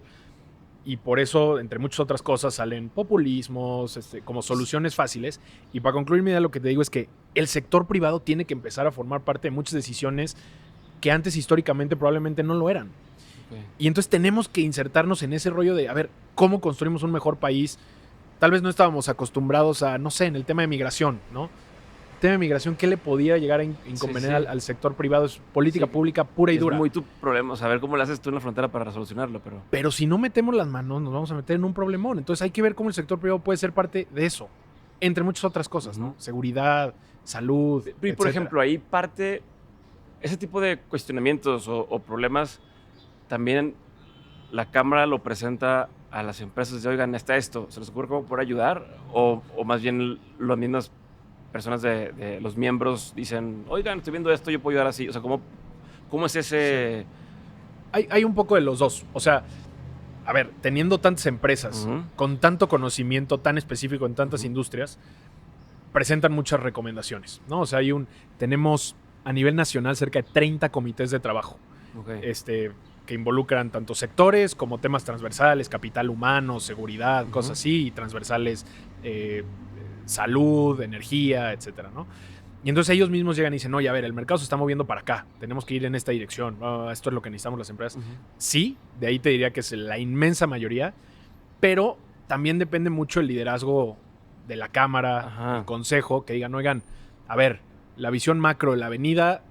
Y por eso, entre muchas otras cosas, salen populismos, como soluciones fáciles. Y para concluir mi idea, lo que te digo es que el sector privado tiene que empezar a formar parte de muchas decisiones que antes históricamente probablemente no lo eran. Ok. Y entonces tenemos que insertarnos en ese rollo de, a ver, ¿cómo construimos un mejor país? Tal vez no estábamos acostumbrados a, no sé, en el tema de migración, ¿no? El tema de migración, ¿qué le podía llegar a inconveniente Sí, sí. al sector privado? Es política Sí. pública pura y Es dura. muy tu problema, saber cómo le haces tú en la frontera para resolucionarlo, pero... Pero si no metemos las manos, nos vamos a meter en un problemón. Entonces hay que ver cómo el sector privado puede ser parte de eso, entre muchas otras cosas, ¿no? Ujú. Seguridad, salud, Y por etcétera. ejemplo, ahí parte ese tipo de cuestionamientos o problemas, también la Cámara lo presenta a las empresas de, oigan, está esto, ¿se les ocurre cómo poder ayudar? O más bien las mismas personas de los miembros dicen, oigan, estoy viendo esto, yo puedo ayudar así. O sea, ¿cómo es ese...? Hay un poco de los dos. O sea, a ver, teniendo tantas empresas, Ujú. con tanto conocimiento tan específico en tantas industrias, presentan muchas recomendaciones, ¿no? O sea, tenemos a nivel nacional cerca de 30 comités de trabajo, Ok. que involucran tanto sectores como temas transversales, capital humano, seguridad, Ujú. cosas así, y transversales, salud, energía, etcétera, ¿no? Y entonces ellos mismos llegan y dicen, oye, a ver, el mercado se está moviendo para acá, tenemos que ir en esta dirección, esto es lo que necesitamos las empresas. Ujú. Sí, de ahí te diría que es la inmensa mayoría, pero también depende mucho el liderazgo de la Cámara, Ajá. el Consejo, que digan, oigan, a ver, la visión macro de la avenida,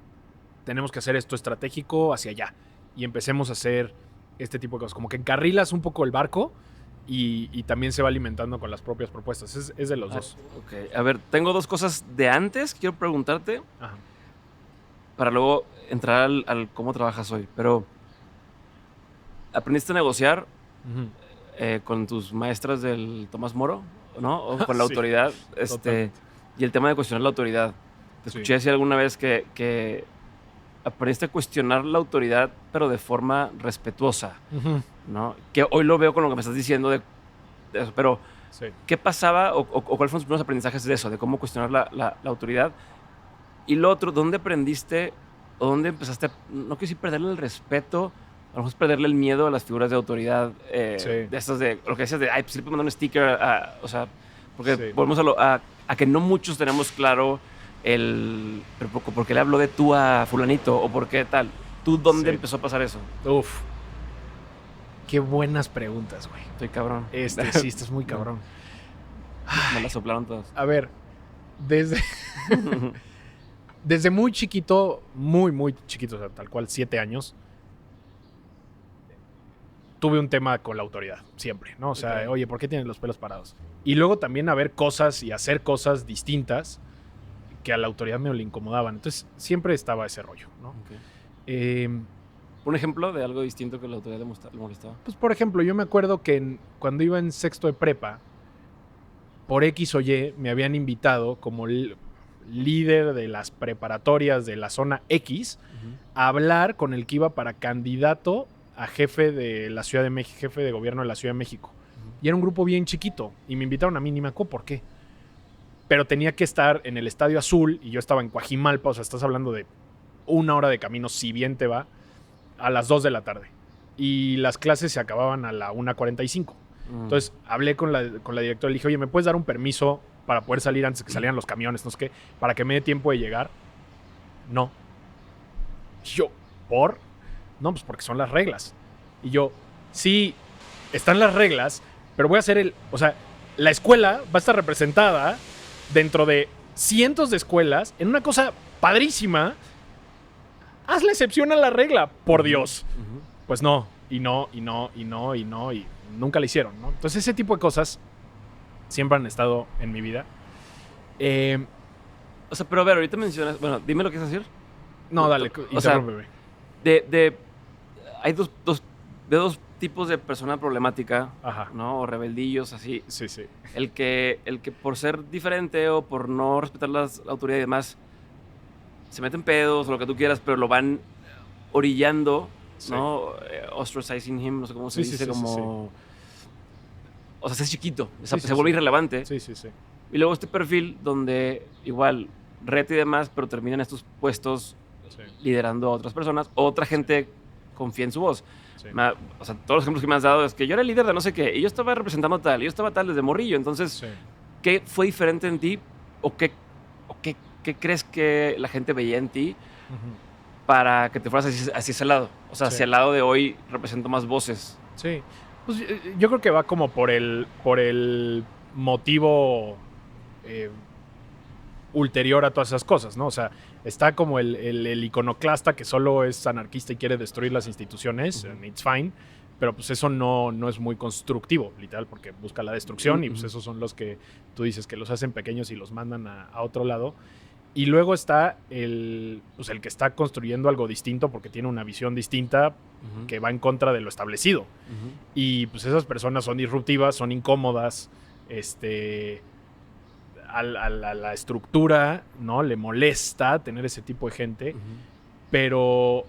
tenemos que hacer esto estratégico hacia allá. Y empecemos a hacer este tipo de cosas. Como que encarrilas un poco el barco y también se va alimentando con las propias propuestas. Es de los dos. Ok. A ver, tengo 2 cosas de antes que quiero preguntarte Ajá. para luego entrar al cómo trabajas hoy. Pero, ¿aprendiste a negociar Ujú. con tus maestras del Tomás Moro, ¿no? O con la Sí, autoridad. totalmente. Y el tema de cuestionar la autoridad. Te Sí. escuché decir alguna vez que aprendiste a cuestionar la autoridad, pero de forma respetuosa, Ujú. ¿no? Que hoy lo veo con lo que me estás diciendo de eso. Pero, Sí. ¿qué pasaba o cuáles fueron tus primeros aprendizajes de eso, de cómo cuestionar la autoridad? Y lo otro, ¿dónde aprendiste o dónde empezaste a, no quiero decir perderle el respeto, a lo mejor es perderle el miedo a las figuras de autoridad, Sí. de estas de, lo que decías de, ay, pues sí le puedo mandar un sticker, o sea, porque Sí. volvemos a que no muchos tenemos claro pero ¿por qué le habló de tú a fulanito? ¿O por qué tal? ¿Tú dónde Sí. empezó a pasar eso? Uf. Qué buenas preguntas, güey. Estoy cabrón. Sí, estás muy cabrón. Me la soplaron todas. A ver, desde muy chiquito, muy chiquito, o sea, tal cual 7 años, tuve un tema con la autoridad, siempre, ¿no? O sea, Ok. oye, ¿por qué tienes los pelos parados? Y luego también a ver cosas y hacer cosas distintas que a la autoridad me le incomodaban. Entonces, siempre estaba ese rollo, ¿no? Ok. Eh, Un ejemplo de algo distinto que la autoridad le molestaba. pues, por ejemplo, yo me acuerdo que cuando iba en sexto de prepa, por X o Y, me habían invitado como líder de las preparatorias de la zona X a hablar con el que iba para candidato a jefe de la Ciudad de México, jefe de gobierno de la Ciudad de México. Y era un grupo bien chiquito. Y me invitaron a mí, ni me acuerdo por qué. Pero tenía que estar en el Estadio Azul y yo estaba en Coajimalpa. O sea, estás hablando de 1 hora de camino, si bien te va, a las 2 de la tarde. Y las clases se acababan a la 1:45. Entonces hablé con la directora y le dije, oye, ¿me puedes dar un permiso para poder salir antes de que salieran los camiones? No sé qué, para que me dé tiempo de llegar. No. Y yo, ¿por? No, pues porque son las reglas. Y yo, sí, están las reglas, pero voy a hacer o sea, la escuela va a estar representada dentro de cientos de escuelas en una cosa padrísima. Haz la excepción a la regla, por Dios. Pues no, y nunca la hicieron, ¿no? Entonces ese tipo de cosas siempre han estado en mi vida. O sea, pero a ver, ahorita mencionas, bueno, dime lo que es decir. No, dale, O sea, interrúmpeme. Hay dos tipos de persona problemática, Ajá. ¿no? O rebeldillos, así. Sí, sí. El que por ser diferente o por no respetar la autoridad y demás, se meten pedos o lo que tú quieras, pero lo van orillando, Sí. ¿no? Ostracizing him, no sé cómo se Sí, dice, sí, sí, como... O sea, se hace chiquito, Sí, sí, se vuelve sí. irrelevante. Sí, sí, sí. Y luego este perfil donde igual reta y demás, pero termina en estos puestos Sí, liderando a otras personas. Otra gente confía en su voz. sí. O sea, todos los ejemplos que me has dado es que yo era el líder de no sé qué, y yo estaba representando tal, y yo estaba tal desde morrillo. Entonces, Sí. ¿qué fue diferente en ti? ¿O qué crees que la gente veía en ti Ujú. para que te fueras hacia ese lado? O sea, Sí. hacia el lado de hoy represento más voces. Sí. Pues yo creo que va como por el motivo ulterior a todas esas cosas, ¿no? O sea, está como el iconoclasta que solo es anarquista y quiere destruir las instituciones, and it's fine, pero pues eso no es muy constructivo, literal, porque busca la destrucción y pues esos son los que tú dices que los hacen pequeños y los mandan a otro lado. Y luego está el que está construyendo algo distinto porque tiene una visión distinta que va en contra de lo establecido. Y pues esas personas son disruptivas, son incómodas, a la estructura, ¿no? Le molesta tener ese tipo de gente, pero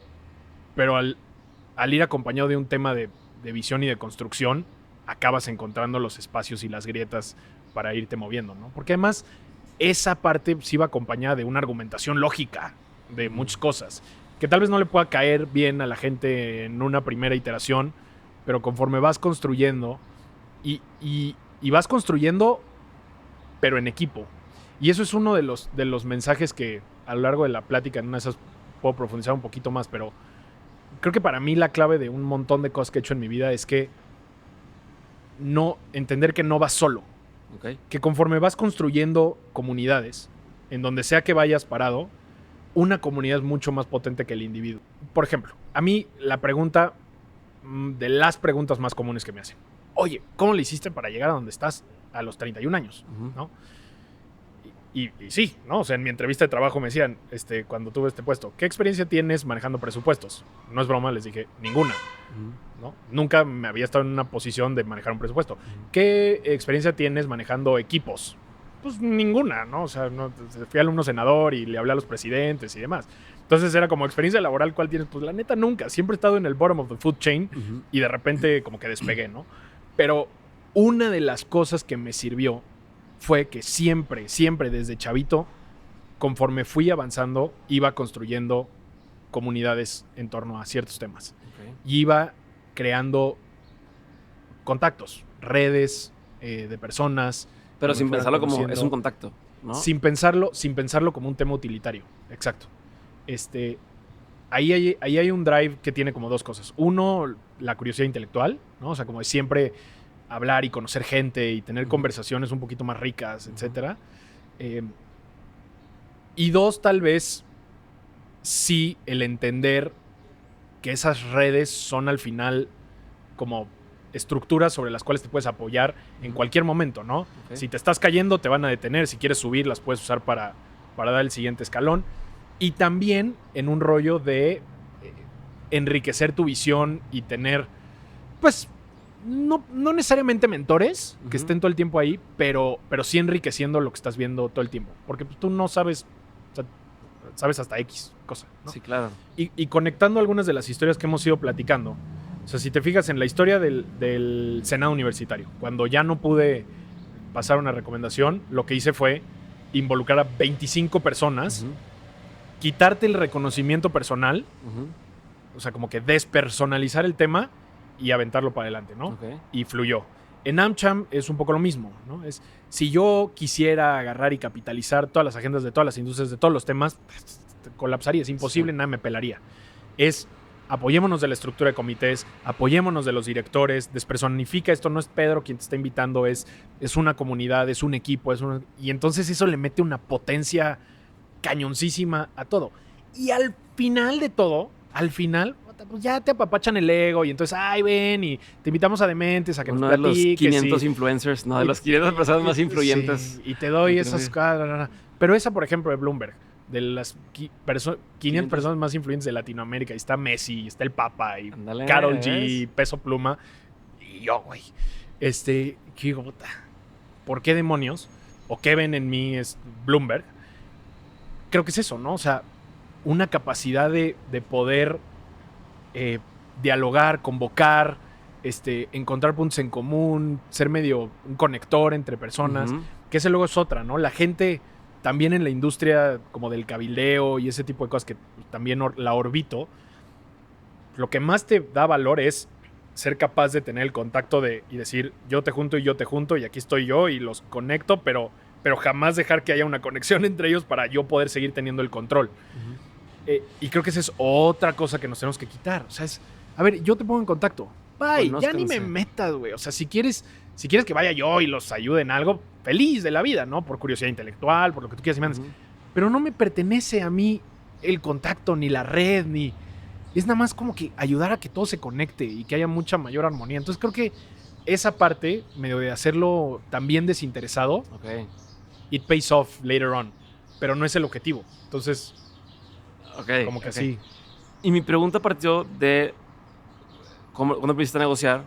al ir acompañado de un tema de de visión y de construcción, acabas encontrando los espacios y las grietas para irte moviendo, ¿no? Porque además esa parte sí va acompañada de una argumentación lógica de muchas cosas, que tal vez no le pueda caer bien a la gente en una primera iteración, pero conforme vas construyendo y vas construyendo, pero en equipo. Y eso es uno de los mensajes que a lo largo de la plática, en una de esas puedo profundizar un poquito más, pero creo que para mí la clave de un montón de cosas que he hecho en mi vida es que entender que no vas solo. Okay. Que conforme vas construyendo comunidades, en donde sea que vayas parado, una comunidad es mucho más potente que el individuo. Por ejemplo, a mí la pregunta, de las preguntas más comunes que me hacen, oye, ¿cómo le hiciste para llegar a donde estás a los 31 años? ¿No? Y sí, ¿no? O sea, en mi entrevista de trabajo me decían, cuando tuve este puesto, ¿qué experiencia tienes manejando presupuestos? No es broma, les dije, ninguna. ¿No? Nunca me había estado en una posición de manejar un presupuesto. ¿Qué experiencia tienes manejando equipos? Pues ninguna, ¿no? O sea, fui alumno senador y le hablé a los presidentes y demás. Entonces era como experiencia laboral, ¿cuál tienes? Pues la neta nunca. Siempre he estado en el bottom of the food chain y de repente como que despegué, ¿no? Pero una de las cosas que me sirvió fue que siempre desde chavito, conforme fui avanzando, iba construyendo comunidades en torno a ciertos temas. Okay. Y iba creando contactos, redes de personas. Pero sin pensarlo como es un contacto, ¿no? Sin pensarlo como un tema utilitario. Exacto. Ahí hay un drive que tiene como dos cosas. Uno, la curiosidad intelectual, ¿no? O sea, como de siempre hablar y conocer gente y tener conversaciones un poquito más ricas, etcétera. Y dos, tal vez, sí, el entender que esas redes son al final como estructuras sobre las cuales te puedes apoyar en cualquier momento, ¿no? Okay. Si te estás cayendo, te van a detener. Si quieres subir, las puedes usar para dar el siguiente escalón. Y también en un rollo de enriquecer tu visión y tener, pues, no necesariamente mentores que estén todo el tiempo ahí, pero sí enriqueciendo lo que estás viendo todo el tiempo. Porque pues, tú no sabes, o sea, sabes hasta X cosa, ¿no? Sí, claro. Y conectando algunas de las historias que hemos ido platicando, o sea, si te fijas en la historia del Senado Universitario, cuando ya no pude pasar una recomendación, lo que hice fue involucrar a 25 personas, quitarte el reconocimiento personal, o sea, como que despersonalizar el tema y aventarlo para adelante, ¿no? Okay. Y fluyó. En AmCham es un poco lo mismo, ¿no? Es, si yo quisiera agarrar y capitalizar todas las agendas de todas las industrias, de todos los temas, colapsaría, es imposible, nadie me pelaría. Es, apoyémonos de la estructura de comités, apoyémonos de los directores, despersonifica, esto no es Pedro quien te está invitando, es una comunidad, es un equipo, y entonces eso le mete una potencia cañoncísima a todo. Y al final de todo, pues ya te apapachan el ego y entonces, ay, ven y te invitamos a Dementes a que nos platiques. Uno de los 500 influencers, no, de los 500 personas más influyentes. Sí, y te doy esas cosas. Pero esa, por ejemplo, de Bloomberg, de las 500 personas más influyentes de Latinoamérica, y está Messi, y está el Papa, y Karol G, Peso Pluma, y yo, güey. ¿Qué digo, puta? ¿Por qué demonios? ¿O qué ven en mí es Bloomberg? Creo que es eso, ¿no? O sea, una capacidad de poder dialogar, convocar, encontrar puntos en común, ser medio un conector entre personas, que ese luego es otra, ¿no? La gente también en la industria como del cabildeo y ese tipo de cosas que también la orbito, lo que más te da valor es ser capaz de tener el contacto y decir, yo te junto y aquí estoy yo y los conecto, pero jamás dejar que haya una conexión entre ellos para yo poder seguir teniendo el control. Y creo que esa es otra cosa que nos tenemos que quitar. O sea, a ver, yo te pongo en contacto. Bye, ya ni me metas, güey. O sea, si quieres que vaya yo y los ayude en algo, feliz de la vida, ¿no? Por curiosidad intelectual, por lo que tú quieras y mandes. Pero no me pertenece a mí el contacto, ni la red, ni... Es nada más como que ayudar a que todo se conecte y que haya mucha mayor armonía. Entonces creo que esa parte, medio de hacerlo también desinteresado, it pays off later on. Pero no es el objetivo. Entonces... como que así. Y mi pregunta partió de cuándo aprendiste a negociar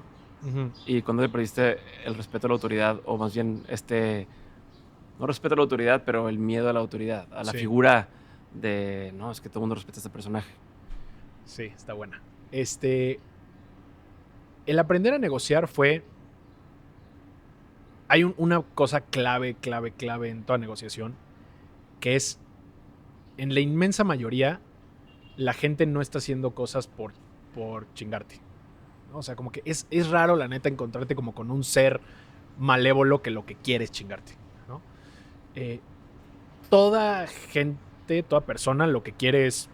y cuándo le perdiste el respeto a la autoridad, o más bien no respeto a la autoridad, pero el miedo a la autoridad, a la figura de, no, es que todo el mundo respeta a este personaje. Sí, está buena. el aprender a negociar fue... Hay una cosa clave en toda negociación, que es, en la inmensa mayoría, la gente no está haciendo cosas por chingarte, ¿no? O sea, como que es raro, la neta, encontrarte como con un ser malévolo que lo que quiere es chingarte, ¿no? Toda gente, toda persona lo que quiere es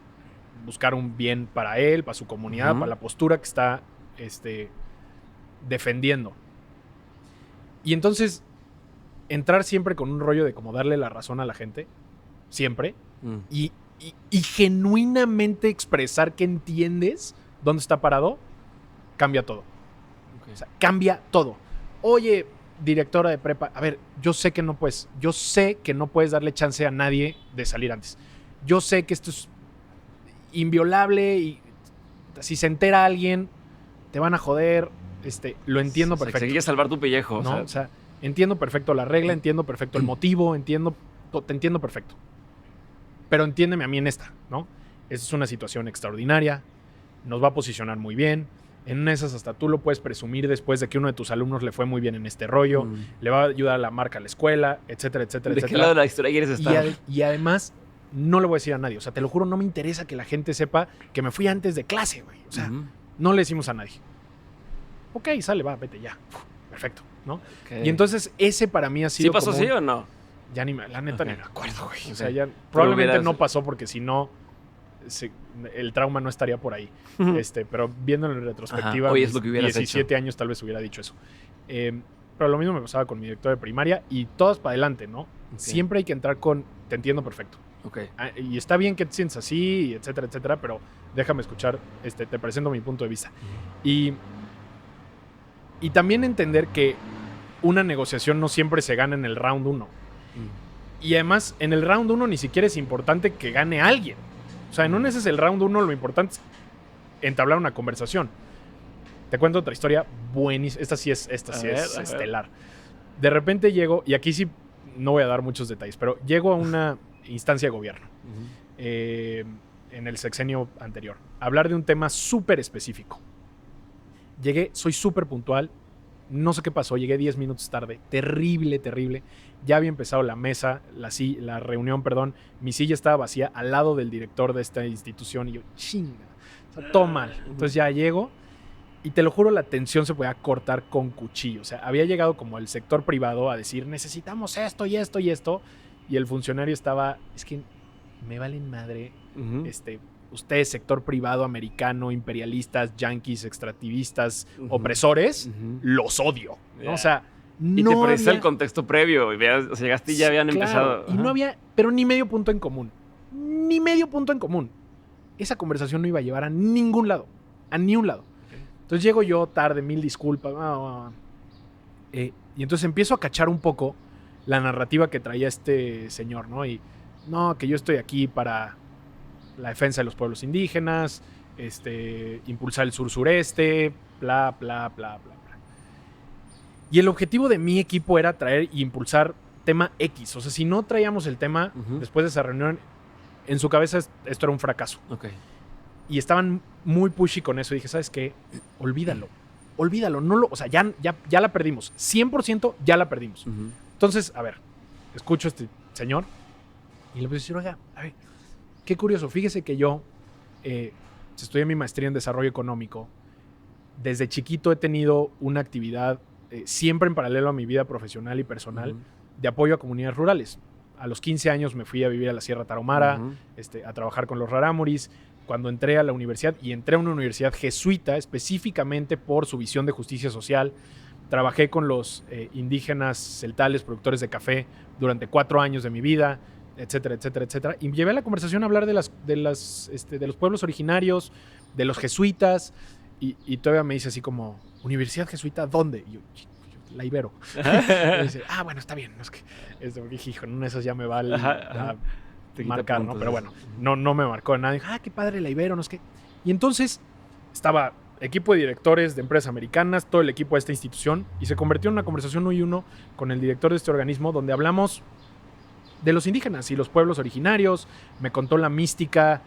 buscar un bien para él, para su comunidad, para la postura que está defendiendo. Y entonces, entrar siempre con un rollo de como darle la razón a la gente, siempre, y genuinamente expresar que entiendes dónde está parado, cambia todo. Okay. O sea, cambia todo. Oye, directora de prepa, a ver, yo sé que no puedes darle chance a nadie de salir antes. Yo sé que esto es inviolable y si se entera alguien, te van a joder. Lo entiendo perfecto. Se quiere salvar tu pellejo. ¿No? O sea, entiendo perfecto la regla, entiendo perfecto el motivo, te entiendo perfecto. Pero entiéndeme a mí en esta, ¿no? Esta es una situación extraordinaria, nos va a posicionar muy bien. En una de esas hasta tú lo puedes presumir después de que uno de tus alumnos le fue muy bien en este rollo, le va a ayudar a la marca a la escuela, etcétera, etcétera, ¿De qué lado de la historia quieres estar? Y además, no le voy a decir a nadie. O sea, te lo juro, no me interesa que la gente sepa que me fui antes de clase, güey. O sea, no le decimos a nadie. Ok, sale, va, vete ya. Perfecto, ¿no? Okay. Y entonces ese para mí ha sido ¿Sí pasó así o no? Ya la neta ni me acuerdo, güey. O sea, ya probablemente no pasó porque si no, el trauma no estaría por ahí. Pero viéndolo en retrospectiva, hoy es lo que 17 hecho. años tal vez hubiera dicho eso. Pero lo mismo me pasaba con mi director de primaria y todas para adelante, ¿no? Okay. Siempre hay que entrar con, te entiendo perfecto. Okay. Y está bien que te sientas así, etcétera, etcétera, pero déjame escuchar, te presento mi punto de vista. Y también entender que una negociación no siempre se gana en el round 1. Y además, en el round 1 ni siquiera es importante que gane alguien. O sea, en ese es el round 1, lo importante es entablar una conversación. Te cuento otra historia buenísima. Esta sí es estelar. De repente llego, y aquí sí no voy a dar muchos detalles, pero llego a una instancia de gobierno en el sexenio anterior, a hablar de un tema súper específico. Llegué, soy súper puntual, no sé qué pasó, llegué 10 minutos tarde, terrible. Ya había empezado la mesa, la reunión, perdón, mi silla estaba vacía al lado del director de esta institución y yo, chinga, o sea, todo mal. Entonces ya llego y te lo juro, la tensión se podía cortar con cuchillo. O sea, había llegado como el sector privado a decir, necesitamos esto y esto y esto, y el funcionario estaba, es que me valen madre, ustedes, sector privado americano, imperialistas, yanquis, extractivistas, opresores, los odio, ¿no? Yeah. O sea, y no te parecía el contexto previo, o sea, llegaste y ya habían empezado. Y no había, pero ni medio punto en común. Esa conversación no iba a llevar a ningún lado, a ni un lado. Okay. Entonces llego yo tarde, 1000 disculpas. Y entonces empiezo a cachar un poco la narrativa que traía este señor, ¿no? Y no, que yo estoy aquí para la defensa de los pueblos indígenas, impulsar el sur-sureste, bla, bla, bla, bla, bla. Y el objetivo de mi equipo era traer e impulsar tema X. O sea, si no traíamos el tema después de esa reunión, en su cabeza esto era un fracaso. Okay. Y estaban muy pushy con eso. Y dije, ¿sabes qué? Olvídalo. O sea, ya la perdimos. 100% ya la perdimos. Entonces, a ver, escucho a este señor y le voy a decir, oiga, a ver, qué curioso, fíjese que yo estudié mi maestría en desarrollo económico. Desde chiquito he tenido una actividad siempre en paralelo a mi vida profesional y personal de apoyo a comunidades rurales. A los 15 años me fui a vivir a la Sierra Tarahumara, a trabajar con los rarámuris. Cuando entré a la universidad, y entré a una universidad jesuita específicamente por su visión de justicia social, trabajé con los indígenas celtales, productores de café, durante 4 años de mi vida, etcétera, etcétera, etcétera. Y llevé la conversación a hablar de los pueblos originarios, de los jesuitas, y todavía me dice así como, ¿Universidad Jesuita dónde? Y yo, la Ibero. Y dice, bueno, está bien. No es que, dije, hijo, en esas ya me va a marcar, ¿no? Pero bueno, no me marcó nada. Dije, qué padre la Ibero, no es que. Y entonces estaba equipo de directores de empresas americanas, todo el equipo de esta institución, y se convirtió en una conversación 1 y 1 con el director de este organismo, donde hablamos de los indígenas y los pueblos originarios. Me contó la mística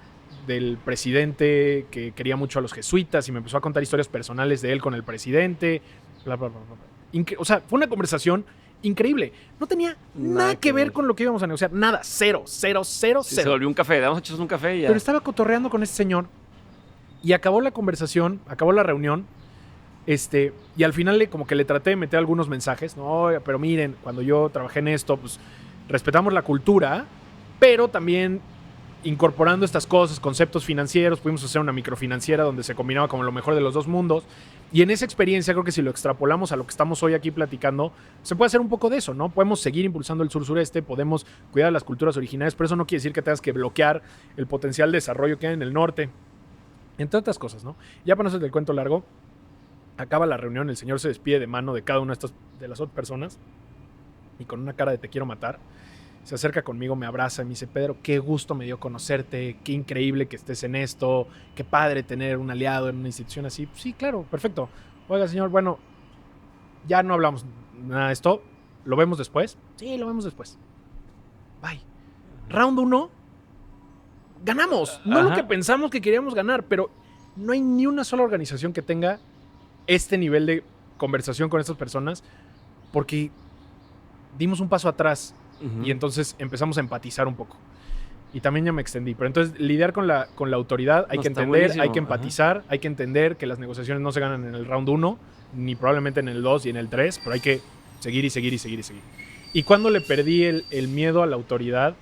del presidente que quería mucho a los jesuitas y me empezó a contar historias personales de él con el presidente. Bla, bla, bla, bla. O sea, fue una conversación increíble. No tenía nada que ver con lo que íbamos a negociar. Nada. Cero. Sí, se volvió un café. Vamos a echarnos un café y ya. Pero estaba cotorreando con este señor y acabó la conversación, acabó la reunión. Y al final como que le traté de meter algunos mensajes. No, pero miren, cuando yo trabajé en esto, pues respetamos la cultura, pero también incorporando estas cosas, conceptos financieros, pudimos hacer una microfinanciera donde se combinaba como lo mejor de los dos mundos. Y en esa experiencia creo que si lo extrapolamos a lo que estamos hoy aquí platicando, se puede hacer un poco de eso, ¿no? Podemos seguir impulsando el sur-sureste, podemos cuidar las culturas originarias, pero eso no quiere decir que tengas que bloquear el potencial de desarrollo que hay en el norte. Entre otras cosas, ¿no? Ya para no hacer el cuento largo, acaba la reunión, el señor se despide de mano de cada una de las otras personas y con una cara de te quiero matar, se acerca conmigo, me abraza y me dice, Pedro, qué gusto me dio conocerte, qué increíble que estés en esto, qué padre tener un aliado en una institución así. Sí, claro, perfecto. Oiga, señor, bueno, ya no hablamos nada de esto, ¿lo vemos después? Sí, lo vemos después. Bye. Round 1, ganamos. No lo que pensamos que queríamos ganar, pero no hay ni una sola organización que tenga este nivel de conversación con estas personas porque dimos un paso atrás. Y entonces empezamos a empatizar un poco. Y también ya me extendí. Pero entonces lidiar con la autoridad hay que entender, hay que empatizar, hay que entender que las negociaciones no se ganan en el round 1, ni probablemente en el 2 y en el 3, pero hay que seguir y seguir y seguir y seguir. Y cuando le perdí el miedo a la autoridad,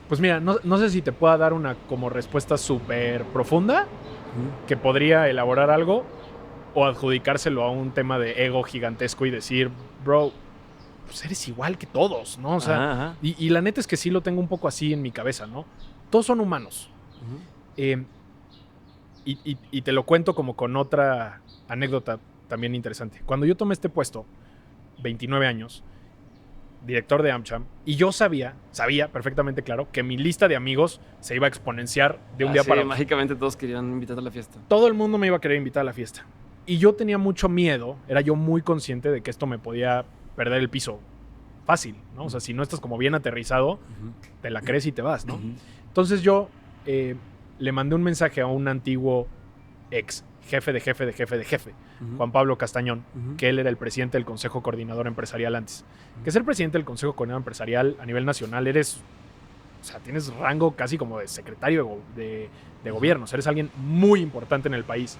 pues mira, no sé si te pueda dar una como respuesta súper profunda, que podría elaborar algo, o adjudicárselo a un tema de ego gigantesco y decir, bro, pues eres igual que todos, ¿no? O sea, y la neta es que sí lo tengo un poco así en mi cabeza, ¿no? Todos son humanos. Y te lo cuento como con otra anécdota también interesante. Cuando yo tomé este puesto, 29 años, director de AmCham, y yo sabía perfectamente claro que mi lista de amigos se iba a exponenciar de un día para otro. Mágicamente todos querían invitarte a la fiesta. Todo el mundo me iba a querer invitar a la fiesta. Y yo tenía mucho miedo, era yo muy consciente de que esto me podía perder el piso fácil, ¿no? O sea, si no estás como bien aterrizado, te la crees y te vas, ¿no? Entonces yo le mandé un mensaje a un antiguo ex jefe de jefe, Juan Pablo Castañón, que él era el presidente del Consejo Coordinador Empresarial antes. Que ser presidente del Consejo Coordinador Empresarial a nivel nacional o sea, tienes rango casi como de secretario de gobierno, o sea, eres alguien muy importante en el país.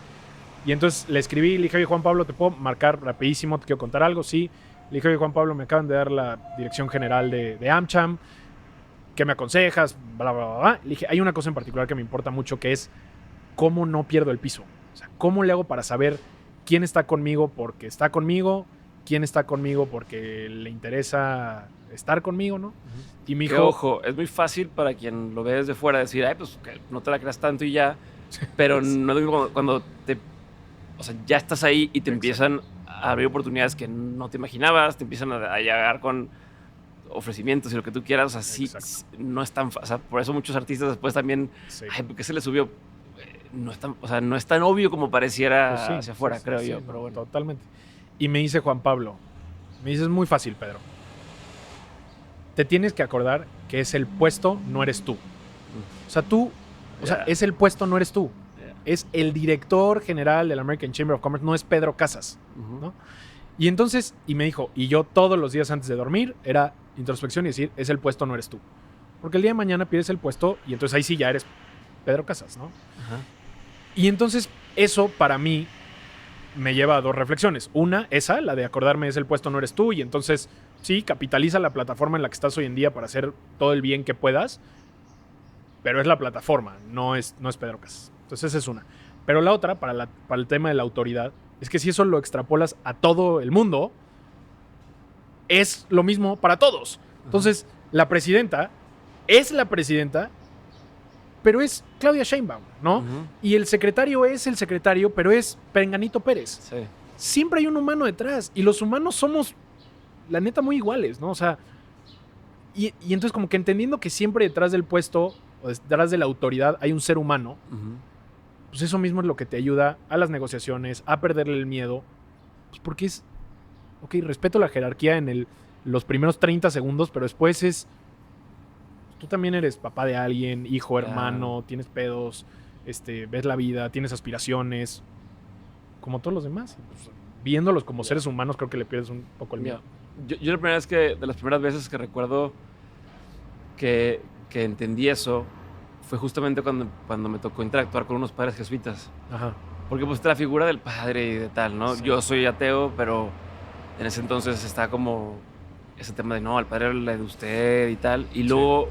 Y entonces le escribí, le dije, oye, Juan Pablo, ¿te puedo marcar rapidísimo? ¿Te quiero contar algo? Sí. Le dije, oye, Juan Pablo, me acaban de dar la dirección general de AmCham. ¿Qué me aconsejas? Bla, bla, bla, bla. Le dije, hay una cosa en particular que me importa mucho, que es cómo no pierdo el piso. O sea, ¿cómo le hago para saber quién está conmigo porque está conmigo? ¿Quién está conmigo porque le interesa estar conmigo, no? Y me dijo... Ojo, es muy fácil para quien lo ve desde fuera decir, ay, pues que no te la creas tanto y ya. Pero no es cuando te... O sea, ya estás ahí y te empiezan a abrir oportunidades que no te imaginabas, te empiezan a llegar con ofrecimientos y lo que tú quieras. O sea, sí, no es tan fácil. O sea, por eso muchos artistas después también, ay, ¿por qué se le subió? No es tan obvio como pareciera hacia afuera, creo yo. Pero bueno. Totalmente. Y me dice Juan Pablo, me dice, es muy fácil, Pedro. Te tienes que acordar que es el puesto, no eres tú. O sea, es el puesto, no eres tú. Es el director general del American Chamber of Commerce, no es Pedro Casas, ¿no? Y entonces, y me dijo, y yo todos los días antes de dormir era introspección y decir, es el puesto, no eres tú. Porque el día de mañana pierdes el puesto y entonces ahí sí ya eres Pedro Casas, ¿no? Y entonces eso para mí me lleva a dos reflexiones. Una, esa, la de acordarme es el puesto, no eres tú. Y entonces, sí, capitaliza la plataforma en la que estás hoy en día para hacer todo el bien que puedas. Pero es la plataforma, no es Pedro Casas. Entonces esa es una. Pero la otra, para el tema de la autoridad, es que si eso lo extrapolas a todo el mundo, es lo mismo para todos. Entonces, la presidenta es la presidenta, pero es Claudia Sheinbaum, ¿no? Y el secretario es el secretario, pero es Perenganito Pérez. Sí. Siempre hay un humano detrás. Y los humanos somos, la neta, muy iguales, ¿no? O sea, y entonces como que entendiendo que siempre detrás del puesto o detrás de la autoridad hay un ser humano, pues eso mismo es lo que te ayuda a las negociaciones, a perderle el miedo. Pues porque es, ok, respeto la jerarquía en los primeros 30 segundos, pero después es, tú también eres papá de alguien, hijo, Claro. hermano, tienes pedos, ves la vida, tienes aspiraciones, como todos los demás. Pues, viéndolos como seres humanos, creo que le pierdes un poco el miedo. Yo la primera vez de las primeras veces que recuerdo que entendí eso fue justamente cuando me tocó interactuar con unos padres jesuitas. Ajá. Porque pues está la figura del padre y de tal, ¿no? Sí. Yo soy ateo, pero en ese entonces está como ese tema de, no, el padre habla de usted y tal. Y luego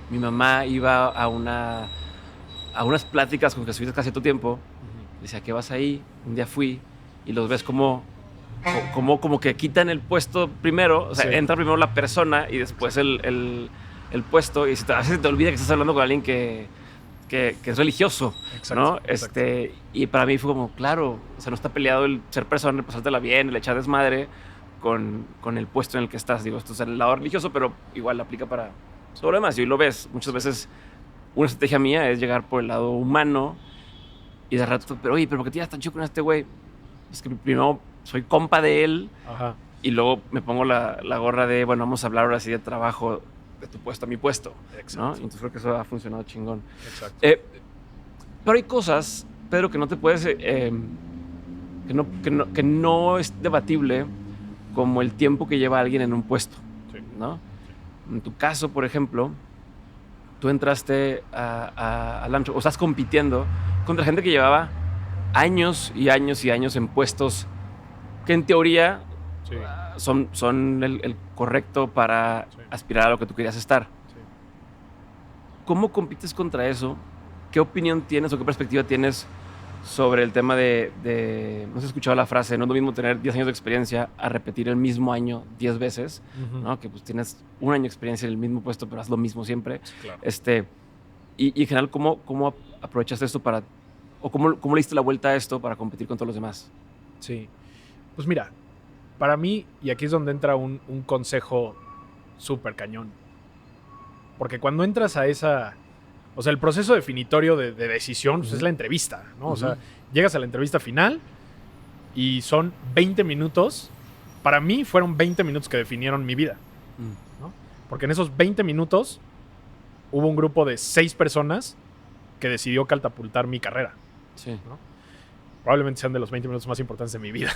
mi mamá iba a unas pláticas con jesuitas casi todo tiempo. Decía, ¿qué vas ahí? Un día fui y los ves como que quitan el puesto primero. O sea, Sí. entra primero la persona y después el puesto. Y a veces te olvida que estás hablando con alguien que es religioso, Exacto, ¿no? exacto. Y para mí fue como, claro, o sea, no está peleado el ser persona, el pasártela bien, el echar desmadre con el puesto en el que estás. Digo, esto es el lado religioso, pero igual aplica para todo lo demás. Y hoy lo ves, muchas veces una estrategia mía es llegar por el lado humano y de rato, pero oye, ¿pero por qué te llevas tan chido con este güey? Es que primero soy compa de él Ajá. y luego me pongo la gorra de, bueno, vamos a hablar ahora sí de trabajo, de tu puesto a mi puesto, ¿no? Exacto. Entonces creo que eso ha funcionado chingón. Exacto. Pero hay cosas, Pedro, que no te puedes, que no es debatible, como el tiempo que lleva alguien en un puesto, Sí. ¿no? En tu caso, por ejemplo, tú entraste al Amtrak, o estás compitiendo contra gente que llevaba años y años y años en puestos que en teoría Sí. son el correcto para Sí. aspirar a lo que tú querías estar. Sí. ¿Cómo compites contra eso? ¿Qué opinión tienes o qué perspectiva tienes sobre el tema de no sé si has escuchado la frase, no es lo mismo tener 10 años de experiencia a repetir el mismo año 10 veces, Ujú. ¿no? Que pues tienes un año de experiencia en el mismo puesto, pero haz lo mismo siempre. Sí, claro. Y en general, ¿cómo aprovechaste esto o cómo le diste la vuelta a esto para competir con todos los demás? Sí. Pues mira, para mí, y aquí es donde entra un consejo súper cañón. Porque cuando entras a esa... O sea, el proceso definitorio de decisión pues, es la entrevista, ¿no? O sea, llegas a la entrevista final y son 20 minutos. Para mí fueron 20 minutos que definieron mi vida, ¿no? Porque en esos 20 minutos hubo un grupo de 6 personas que decidió catapultar mi carrera. Sí. Probablemente sean de los 20 minutos más importantes de mi vida.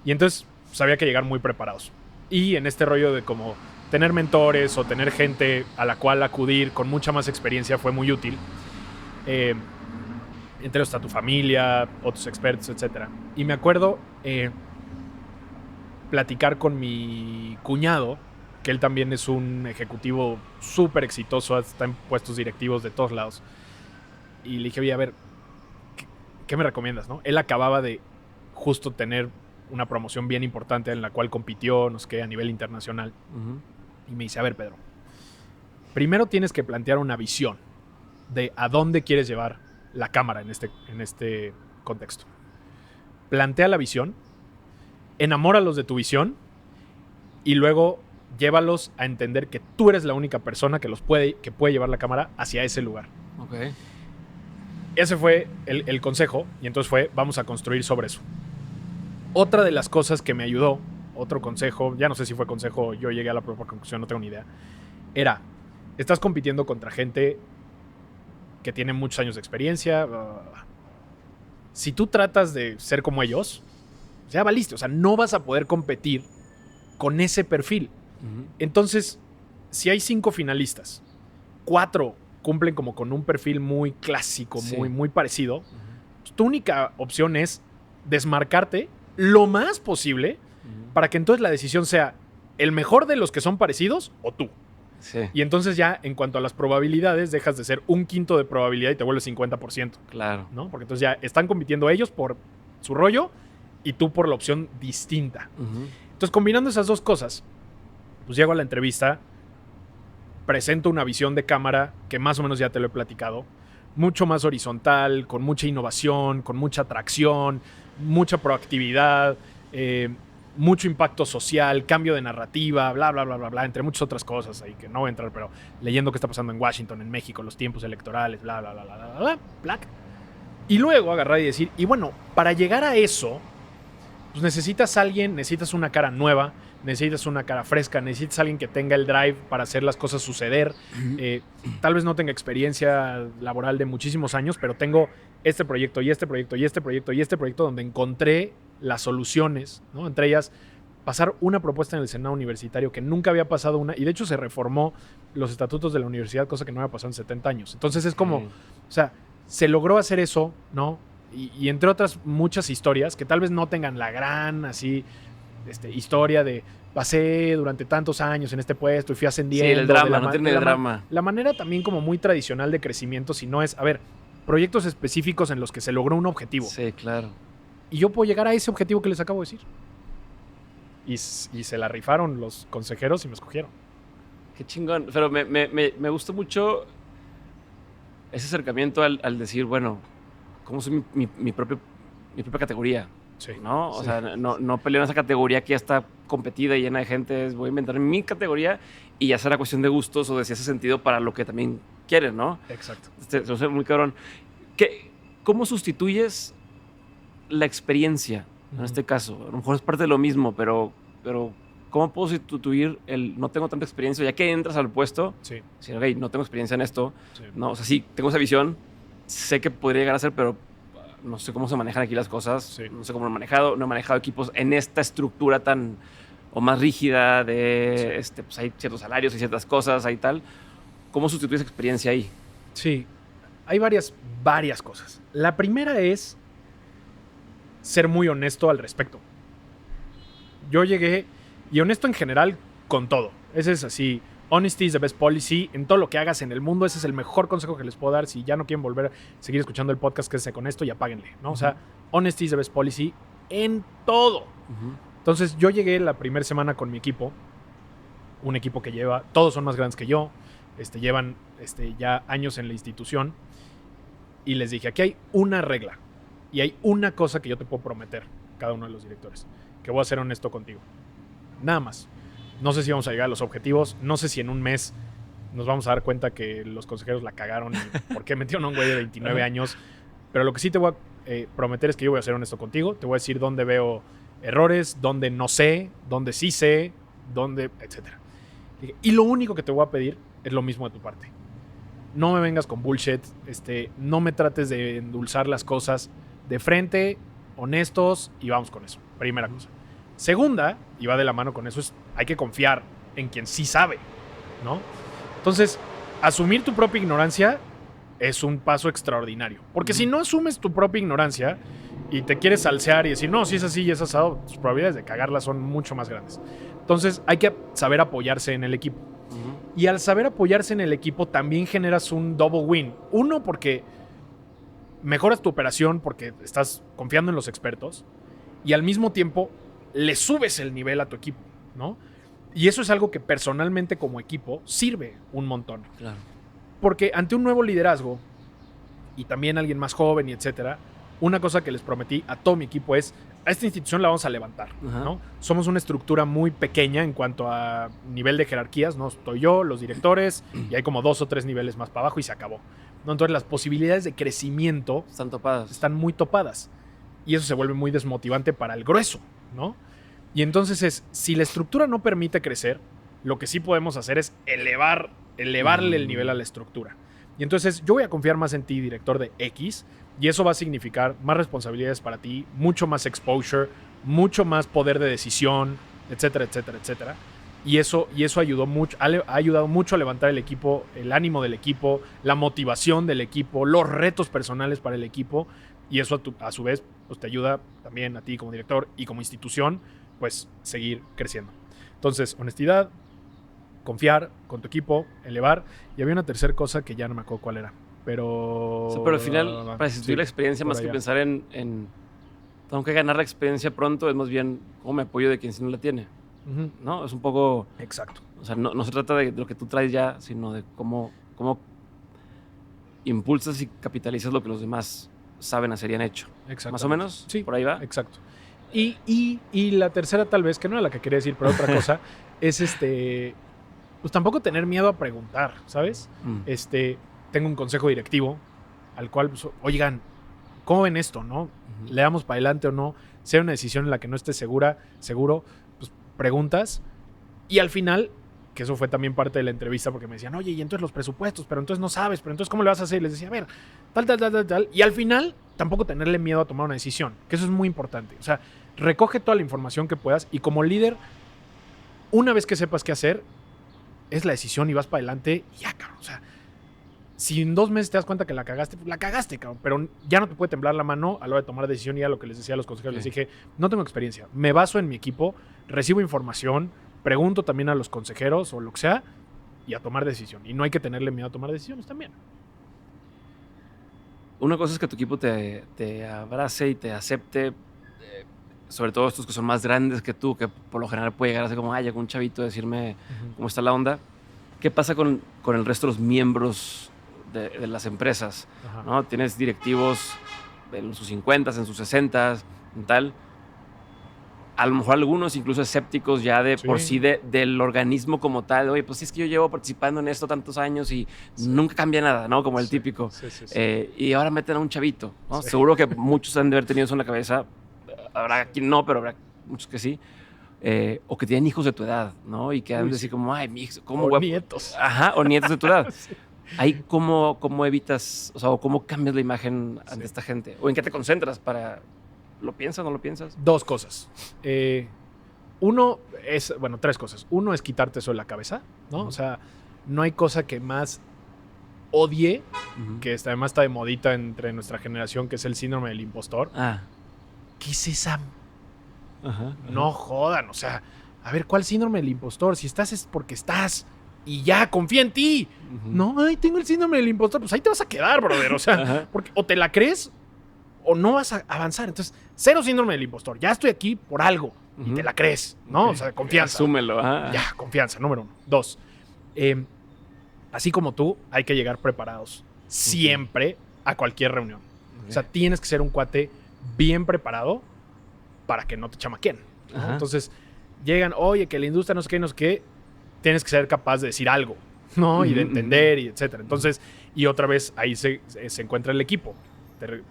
Y entonces pues, había que llegar muy preparados. Y en este rollo de como tener mentores o tener gente a la cual acudir con mucha más experiencia fue muy útil. Entre ellos está tu familia, otros expertos, etc. Y me acuerdo platicar con mi cuñado, que él también es un ejecutivo súper exitoso, está en puestos directivos de todos lados. Y le dije, oye, a ver, ¿qué me recomiendas, no? Él acababa de justo tener una promoción bien importante en la cual compitió, no sé qué, a nivel internacional. Y me dice, a ver, Pedro, primero tienes que plantear una visión de a dónde quieres llevar la cámara en este contexto. Plantea la visión, enamóralos de tu visión y luego llévalos a entender que tú eres la única persona que puede llevar la cámara hacia ese lugar. Ok. Ese fue el consejo y entonces vamos a construir sobre eso. Otra de las cosas que me ayudó, otro consejo, ya no sé si fue consejo, yo llegué a la propia conclusión, no tengo ni idea, era, estás compitiendo contra gente que tiene muchos años de experiencia. Si tú tratas de ser como ellos, ya valiste, o sea, no vas a poder competir con ese perfil. Entonces, si hay 5 finalistas, 4 cumplen como con un perfil muy clásico, Sí. muy parecido, pues, tu única opción es desmarcarte lo más posible para que entonces la decisión sea el mejor de los que son parecidos o tú. Sí, Y entonces ya en cuanto a las probabilidades dejas de ser 1/5 de probabilidad y te vuelves 50%, claro. ¿no? Porque entonces ya están compitiendo ellos por su rollo y tú por la opción distinta. Entonces, combinando esas dos cosas, pues llego a la entrevista, presento una visión de cámara que más o menos ya te lo he platicado, mucho más horizontal, con mucha innovación, con mucha atracción, mucha proactividad, mucho impacto social, cambio de narrativa, bla, bla, bla, bla, bla, entre muchas otras cosas ahí que no voy a entrar, pero leyendo qué está pasando en Washington, en México, los tiempos electorales, bla, bla, bla, bla, bla, bla, bla. Y luego agarrar y decir, y bueno, para llegar a eso, pues necesitas una cara nueva, necesitas una cara fresca, necesitas alguien que tenga el drive para hacer las cosas suceder. Tal vez no tenga experiencia laboral de muchísimos años, pero tengo este proyecto y este proyecto y este proyecto y este proyecto donde encontré las soluciones, ¿no? Entre ellas, pasar una propuesta en el Senado Universitario que nunca había pasado una, y de hecho se reformó los estatutos de la universidad, cosa que no había pasado en 70 años. Entonces es como, o sea, se logró hacer eso, ¿no? Y entre otras muchas historias que tal vez no tengan la gran, así, historia de pasé durante tantos años en este puesto y fui ascendiendo. Sí, el drama, no tiene el drama. La manera también como muy tradicional de crecimiento, si no es, a ver, proyectos específicos en los que se logró un objetivo. Sí, claro. Y yo puedo llegar a ese objetivo que les acabo de decir. Y se la rifaron los consejeros y me escogieron. Qué chingón. Pero me gustó mucho ese acercamiento al decir, bueno, ¿cómo soy mi propia categoría? Sí. ¿No? O Sí. sea, no peleo en esa categoría que ya está competida y llena de gente. Voy a inventar mi categoría y ya será cuestión de gustos o de si hace sentido para lo que también quieren, ¿no? Exacto. Eso es muy cabrón. ¿Cómo sustituyes la experiencia en este caso? A lo mejor es parte de lo mismo, pero ¿cómo puedo sustituir el no tengo tanta experiencia? Ya que entras al puesto, Sí. decir, ok, no tengo experiencia en esto. Sí. No, o sea, sí, tengo esa visión, sé que podría llegar a ser, pero no sé cómo se manejan aquí las cosas. Sí. No sé cómo lo he manejado. No he manejado equipos en esta estructura tan o más rígida de, pues hay ciertos salarios, hay ciertas cosas, hay tal. ¿Cómo sustituyes experiencia ahí? Sí, hay varias cosas. La primera es ser muy honesto al respecto. Yo llegué, y honesto en general con todo. Ese es así, honesty is the best policy. En todo lo que hagas en el mundo, ese es el mejor consejo que les puedo dar. Si ya no quieren volver a seguir escuchando el podcast, quédense con esto y apáguenle, ¿no? O sea, honesty is the best policy en todo. Entonces, yo llegué la primera semana con mi equipo, un equipo que lleva, todos son más grandes que yo, llevan ya años en la institución, y les dije, aquí hay una regla y hay una cosa que yo te puedo prometer, cada uno de los directores, que voy a ser honesto contigo. Nada más. No sé si vamos a llegar a los objetivos, no sé si en un mes nos vamos a dar cuenta que los consejeros la cagaron y por qué metieron a un güey de 29 años, pero lo que sí te voy a prometer es que yo voy a ser honesto contigo, te voy a decir dónde veo errores, dónde no sé, dónde sí sé, dónde, etcétera. Y lo único que te voy a pedir es lo mismo de tu parte. No me vengas con bullshit, no me trates de endulzar las cosas. De frente, honestos, y vamos con eso. Primera cosa. Segunda, y va de la mano con eso, es hay que confiar en quien sí sabe, ¿no? Entonces, asumir tu propia ignorancia es un paso extraordinario. Porque si no asumes tu propia ignorancia y te quieres salsear y decir, no, si es así y es asado, tus probabilidades de cagarla son mucho más grandes. Entonces, hay que saber apoyarse en el equipo. Y al saber apoyarse en el equipo también generas un double win. Uno, porque mejoras tu operación porque estás confiando en los expertos y al mismo tiempo le subes el nivel a tu equipo, ¿no? Y eso es algo que personalmente como equipo sirve un montón. Claro. Porque ante un nuevo liderazgo y también alguien más joven y etcétera, una cosa que les prometí a todo mi equipo es a esta institución la vamos a levantar, ¿no? Somos una estructura muy pequeña en cuanto a nivel de jerarquías, ¿no? Estoy yo, los directores, y hay como 2 o 3 niveles más para abajo y se acabó, ¿no? Entonces las posibilidades de crecimiento Están topadas. están muy topadas. Y eso se vuelve muy desmotivante para el grueso, ¿no? Y entonces si la estructura no permite crecer, lo que sí podemos hacer es elevarle el nivel a la estructura. Y entonces yo voy a confiar más en ti, director de X, y eso va a significar más responsabilidades para ti, mucho más exposure, mucho más poder de decisión, etcétera, etcétera, etcétera. Y eso ayudó mucho, ha ayudado mucho a levantar el equipo, el ánimo del equipo, la motivación del equipo, los retos personales para el equipo. Y eso a su vez pues, te ayuda también a ti como director y como institución, pues seguir creciendo. Entonces, honestidad, confiar con tu equipo, elevar. Y había una tercera cosa que ya no me acuerdo cuál era. Pero... O sea, pero al final, para sustituir la experiencia, más que pensar en tengo que ganar la experiencia pronto, es más bien cómo me apoyo de quien sí no la tiene. ¿No? Es un poco... Exacto. O sea, no se trata de lo que tú traes ya, sino de cómo impulsas y capitalizas lo que los demás saben hacer y han hecho. ¿Más o menos? Sí. ¿Por ahí va? Exacto. Y la tercera tal vez, que no era la que quería decir, pero otra cosa, es pues tampoco tener miedo a preguntar, ¿sabes? Tengo un consejo directivo al cual, pues, oigan, ¿cómo ven esto, no? ¿Le damos para adelante o no? Si hay una decisión en la que no esté seguro, pues preguntas y al final, que eso fue también parte de la entrevista porque me decían, oye, y entonces los presupuestos, pero entonces no sabes, pero entonces ¿cómo le vas a hacer? Y les decía, a ver, tal. Y al final, tampoco tenerle miedo a tomar una decisión, que eso es muy importante. O sea, recoge toda la información que puedas y como líder, una vez que sepas qué hacer, es la decisión y vas para adelante y ya, cabrón. O sea, si en 2 meses te das cuenta que la cagaste, pues la cagaste, cabrón. Pero ya no te puede temblar la mano a la hora de tomar decisión y a lo que les decía a los consejeros. Les dije, no tengo experiencia. Me baso en mi equipo, recibo información, pregunto también a los consejeros o lo que sea y a tomar decisión. Y no hay que tenerle miedo a tomar decisiones también. Una cosa es que tu equipo te abrace y te acepte, sobre todo estos que son más grandes que tú, que por lo general puede llegar a ser como, llegó un chavito a decirme cómo está la onda. ¿Qué pasa con el resto de los miembros de las empresas? ¿No? Tienes directivos en sus 50s, en sus 60s, en tal. A lo mejor algunos incluso escépticos ya por sí del organismo como tal. Oye, pues sí, es que yo llevo participando en esto tantos años y nunca cambia nada, ¿no? Como el típico. Y ahora meten a un chavito, ¿no? Seguro que muchos han de haber tenido eso en la cabeza. Habrá quien no, pero habrá muchos que sí. O que tienen hijos de tu edad, ¿no? Y que han de decir como, ay, mi hijo, ¿cómo? O nietos. Ajá, o nietos de tu edad. Ahí, ¿cómo evitas, o sea, o cómo cambias la imagen ante esta gente? ¿O en qué te concentras para... ¿Lo piensas o no lo piensas? 2 cosas. Uno es, bueno, 3 cosas. Uno es quitarte eso de la cabeza, ¿no? O sea, no hay cosa que más odie, que además está de modita entre nuestra generación, que es el síndrome del impostor. ¿Qué es esa? No jodan, o sea, a ver, ¿cuál síndrome del impostor? Si estás es porque estás y ya, confía en ti. No, ay, tengo el síndrome del impostor, pues ahí te vas a quedar, brother, o sea, porque o te la crees o no vas a avanzar. Entonces, 0 síndrome del impostor, ya estoy aquí por algo y te la crees, ¿no? O sea, confianza. Asúmelo. Ya, confianza, número 1. 2, así como tú, hay que llegar preparados siempre a cualquier reunión. O sea, tienes que ser un cuate bien preparado para que no te chamaqueen, ¿no? Entonces, llegan, oye, que la industria no sé qué, tienes que ser capaz de decir algo, ¿no? Y de entender, y etcétera. Entonces, y otra vez, ahí se encuentra el equipo.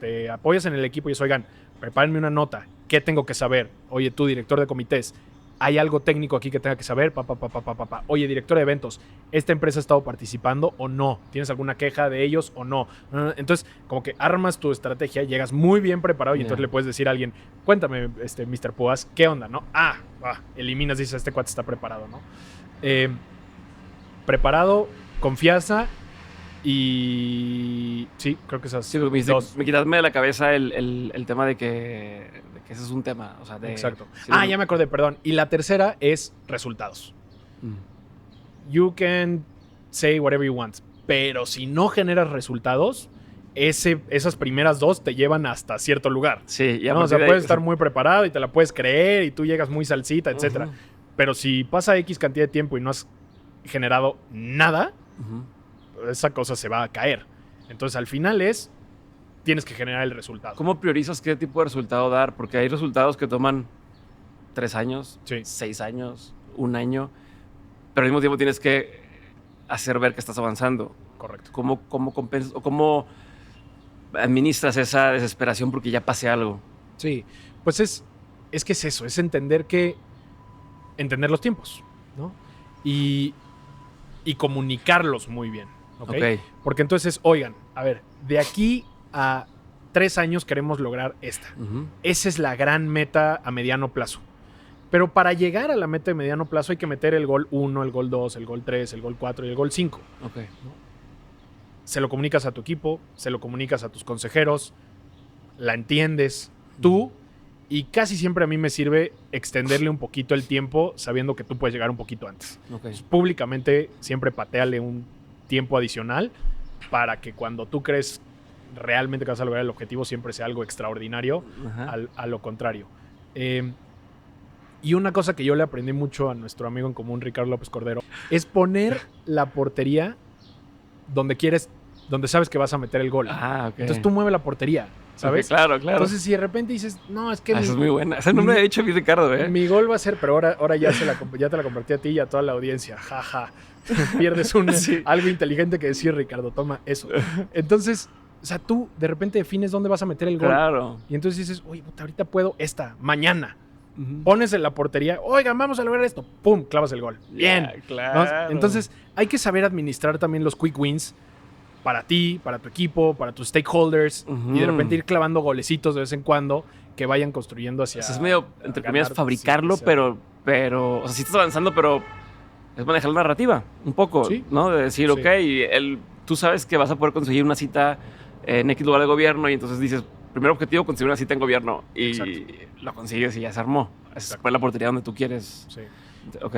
Te apoyas en el equipo y dices, oigan, prepárenme una nota, ¿qué tengo que saber? Oye, tú, director de comités, ¿hay algo técnico aquí que tenga que saber? Oye, director de eventos, ¿esta empresa ha estado participando o no? ¿Tienes alguna queja de ellos o no? Entonces, como que armas tu estrategia, llegas muy bien preparado y entonces le puedes decir a alguien, cuéntame, Mr. Púas, ¿qué onda, no? Eliminas, dices, este cuate está preparado, ¿no? Preparado, confianza y... Sí, creo que esas me quitasme de la cabeza el tema de que ese es un tema. O sea, exacto. Ya me acordé, perdón. Y la tercera es resultados. You can say whatever you want, pero si no generas resultados, esas primeras 2 te llevan hasta cierto lugar. Sí, ¿no? O sea, puedes estar muy preparado y te la puedes creer y tú llegas muy salsita, etcétera. Pero si pasa X cantidad de tiempo y no has generado nada, esa cosa se va a caer. Entonces, al final tienes que generar el resultado. ¿Cómo priorizas qué tipo de resultado dar? Porque hay resultados que toman 3 años, 6 años, 1 año, pero al mismo tiempo tienes que hacer ver que estás avanzando. Correcto. ¿Cómo compensas o cómo administras esa desesperación porque ya pase algo? Sí, pues es que es eso, es entender los tiempos, ¿no? Y comunicarlos muy bien, ¿ok? Porque entonces, oigan, a ver, de aquí a 3 años queremos lograr esta. Esa es la gran meta a mediano plazo. Pero para llegar a la meta de mediano plazo hay que meter el gol 1, el gol 2, el gol 3, el gol 4 y el gol 5. ¿No? Se lo comunicas a tu equipo, se lo comunicas a tus consejeros, la entiendes tú, y casi siempre a mí me sirve extenderle un poquito el tiempo sabiendo que tú puedes llegar un poquito antes. Entonces, públicamente siempre pateale un tiempo adicional para que cuando tú crees realmente que vas a lograr el objetivo siempre sea algo extraordinario a lo contrario. Y una cosa que yo le aprendí mucho a nuestro amigo en común, Ricardo López Cordero, es poner la portería donde sabes que vas a meter el gol. Entonces tú mueves la portería, ¿sabes? Claro. Entonces si de repente dices, no, es que... Esa es muy buena. Ese no me lo he dicho a mí, Ricardo, ¿eh? Mi gol va a ser, pero ahora ya te la compartí a ti y a toda la audiencia. Jaja. Pierdes algo inteligente que decir, Ricardo. Toma eso. Entonces, o sea, tú de repente defines dónde vas a meter el gol. Claro. Y entonces dices, oye, puta, ahorita puedo mañana. pones en la portería, oigan, vamos a lograr esto, pum, clavas el gol. Bien. Yeah, claro. ¿No? Entonces, hay que saber administrar también los quick wins para ti, para tu equipo, para tus stakeholders, y de repente ir clavando golecitos de vez en cuando que vayan construyendo hacia... O sea, es medio, entre comillas, ganar, fabricarlo, sí, pero, o sea, sí estás avanzando, pero es manejar la narrativa, un poco, Sí. ¿no? De decir, Sí. ok, tú sabes que vas a poder conseguir una cita en X lugar de gobierno, y entonces dices, primer objetivo, conseguir una cita en gobierno, y Exacto. lo consigues y ya se armó. Esa Exacto. fue la portería donde tú quieres. Sí. Ok.